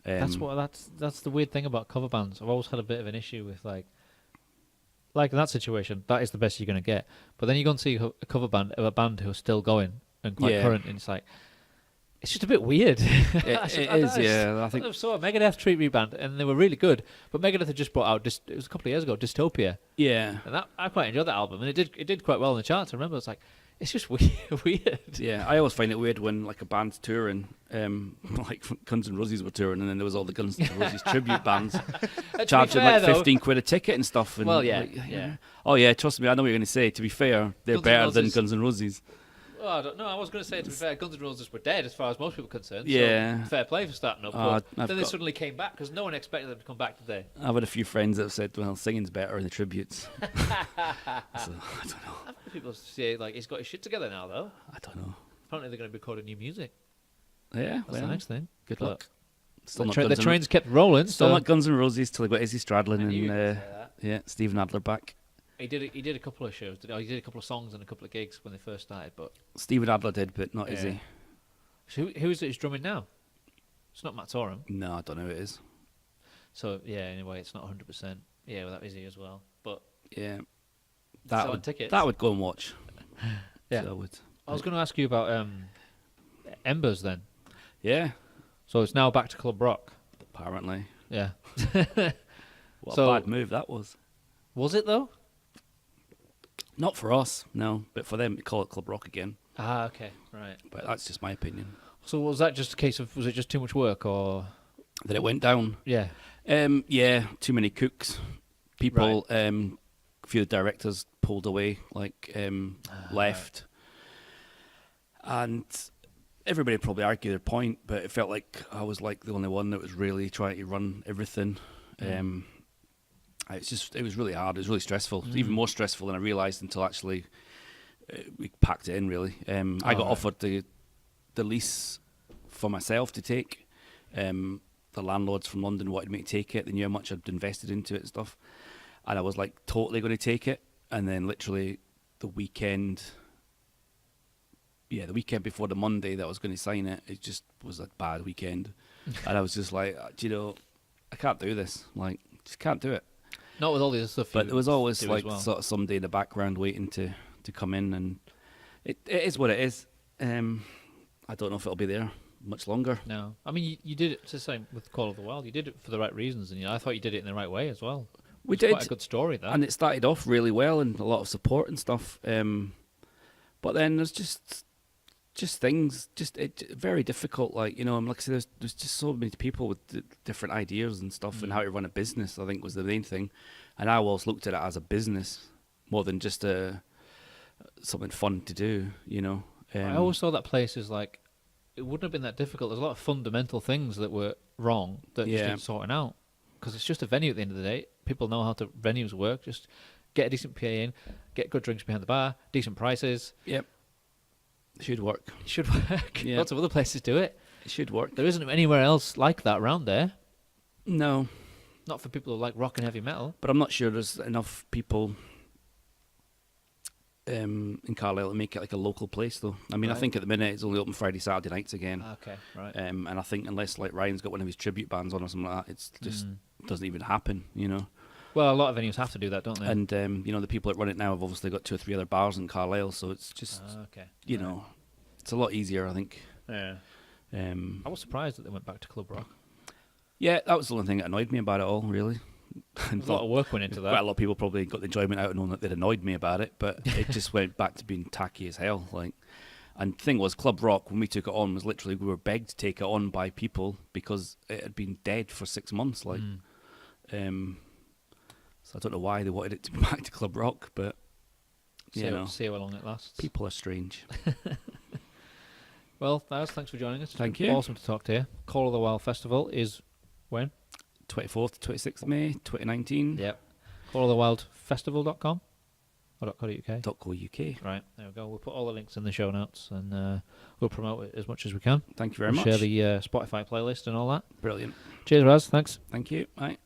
That's the weird thing about cover bands. I've always had a bit of an issue with like in that situation, that is the best you're going to get. But then you go and see a cover band of a band who are still going and quite Yeah. current, and it's like, it's just a bit weird. It is, yeah. I think I saw a Megadeth tribute band, and they were really good. But Megadeth had just brought out, it was a couple of years ago, Dystopia. yeah. And I quite enjoyed that album, and it did quite well in the charts. I remember it's like, it's just weird. Yeah, I always find it weird when like a band's touring, like Guns N' Roses were touring, and then there was all the Guns N' Roses tribute bands charging fair, like though- 15 quid a ticket and stuff. And Well, yeah, like, yeah. Oh yeah, trust me, I know what you're going to say. To be fair, they're Guns N' better than Roses- Guns N' Roses. Well, I don't know. I was going to say, to be fair, Guns N' Roses were dead as far as most people are concerned. Yeah. So fair play for starting up. Oh, But I've then they got- suddenly came back because no one expected them to come back, did they? I've had a few friends that have said, well, singing's better in the tributes. So, I don't know. I've heard people say, like, he's got his shit together now, though. I don't know. Apparently they're going to be recording new music. Yeah, That's well, the next thing. good But luck. Still The, not the Guns N' trains kept rolling. Still So not Guns N' Roses till he got Izzy Stradlin I knew you and were gonna say that. yeah, Stephen Adler back. He did a couple of shows. He did a couple of songs and a couple of gigs when they first started. But Stephen Adler did, but not Yeah. Izzy. so who is it who's drumming now? It's not Matt Sorum. No, I don't know who it is. So yeah, anyway, it's not 100%. Yeah, well, that is he as well. But Yeah, selling tickets. that would go and watch. Yeah. So I would. I was going to ask you about Embers then. Yeah, So it's now back to Club Rock. apparently. Yeah. What So- a bad move that was. Was it though? Not for us, no, but for them to call it Club Rock again. Ah, okay, right. But that's just my opinion. So was that just a case of, was it just too much work or? That it went down. Yeah. Yeah, too many cooks. People, a few of the directors pulled away, like left. And everybody probably argued their point, but it felt like I was like the only one that was really trying to run everything. It was really hard. It was really stressful. It was even more stressful than I realised until actually we packed it in. Really, I got offered the lease for myself to take. The landlords from London wanted me to take it. They knew how much I'd invested into it and stuff, and I was like totally going to take it. And then literally the weekend before the Monday that I was going to sign it, it just was a bad weekend, and I was just like, I can't do this. Like, just can't do it. Not with all the other stuff. But you there was always do like as well. sort of somebody in the background waiting to come in, and it is what it is. I don't know if it'll be there much longer. No, I mean you did it. It's the same with Call of the Wild. You did it for the right reasons, and I thought you did it in the right way as well. We It's did, quite a good story. That and it started off really well and a lot of support and stuff. But then there's just just things, very difficult. Like, you know, I'm like I said, there's just so many people with different ideas and stuff, and how to run a business. I think was the main thing, and I always looked at it as a business more than just something fun to do. You know, I always saw that place as like it wouldn't have been that difficult. There's a lot of fundamental things that were wrong that just need sorting out, because it's just a venue at the end of the day. People know how venues work. Just get a decent PA in, get good drinks behind the bar, decent prices. Yep. Should work. It should work. Yeah. Lots of other places do it. It should work. There isn't anywhere else like that around there. No. Not for people who like rock and heavy metal. But I'm not sure there's enough people in Carlisle to make it like a local place, though. I mean, I think at the minute it's only open Friday, Saturday nights again. Okay, right. And I think unless like Ryan's got one of his tribute bands on or something like that, it's just doesn't even happen, you know. Well, a lot of venues have to do that, don't they? And you know, the people that run it now have obviously got 2 or 3 other bars in Carlisle, so it's just you know, it's a lot easier, I think. Yeah. I was surprised that they went back to Club Rock. Yeah, that was the only thing that annoyed me about it all, really. There's a lot of work went into that. Quite a lot of people probably got the enjoyment out of knowing that they'd annoyed me about it, but it just went back to being tacky as hell. Like, and the thing was, Club Rock, when we took it on, was literally we were begged to take it on by people because it had been dead for 6 months. Like, so I don't know why they wanted it to be back to Club Rock, but you know, see how long it lasts. People are strange. Well, Raz, thanks for joining us. Thank you. Awesome to talk to you. Call of the Wild Festival is when? 24th to 26th of May, 2019. Yep. callofthewildfestival.com or .co.uk. .co.uk. Right, there we go. We'll put all the links in the show notes, and we'll promote it as much as we can. Thank you very much. Share the Spotify playlist and all that. Brilliant. Cheers, Raz. Thanks. Thank you. Bye.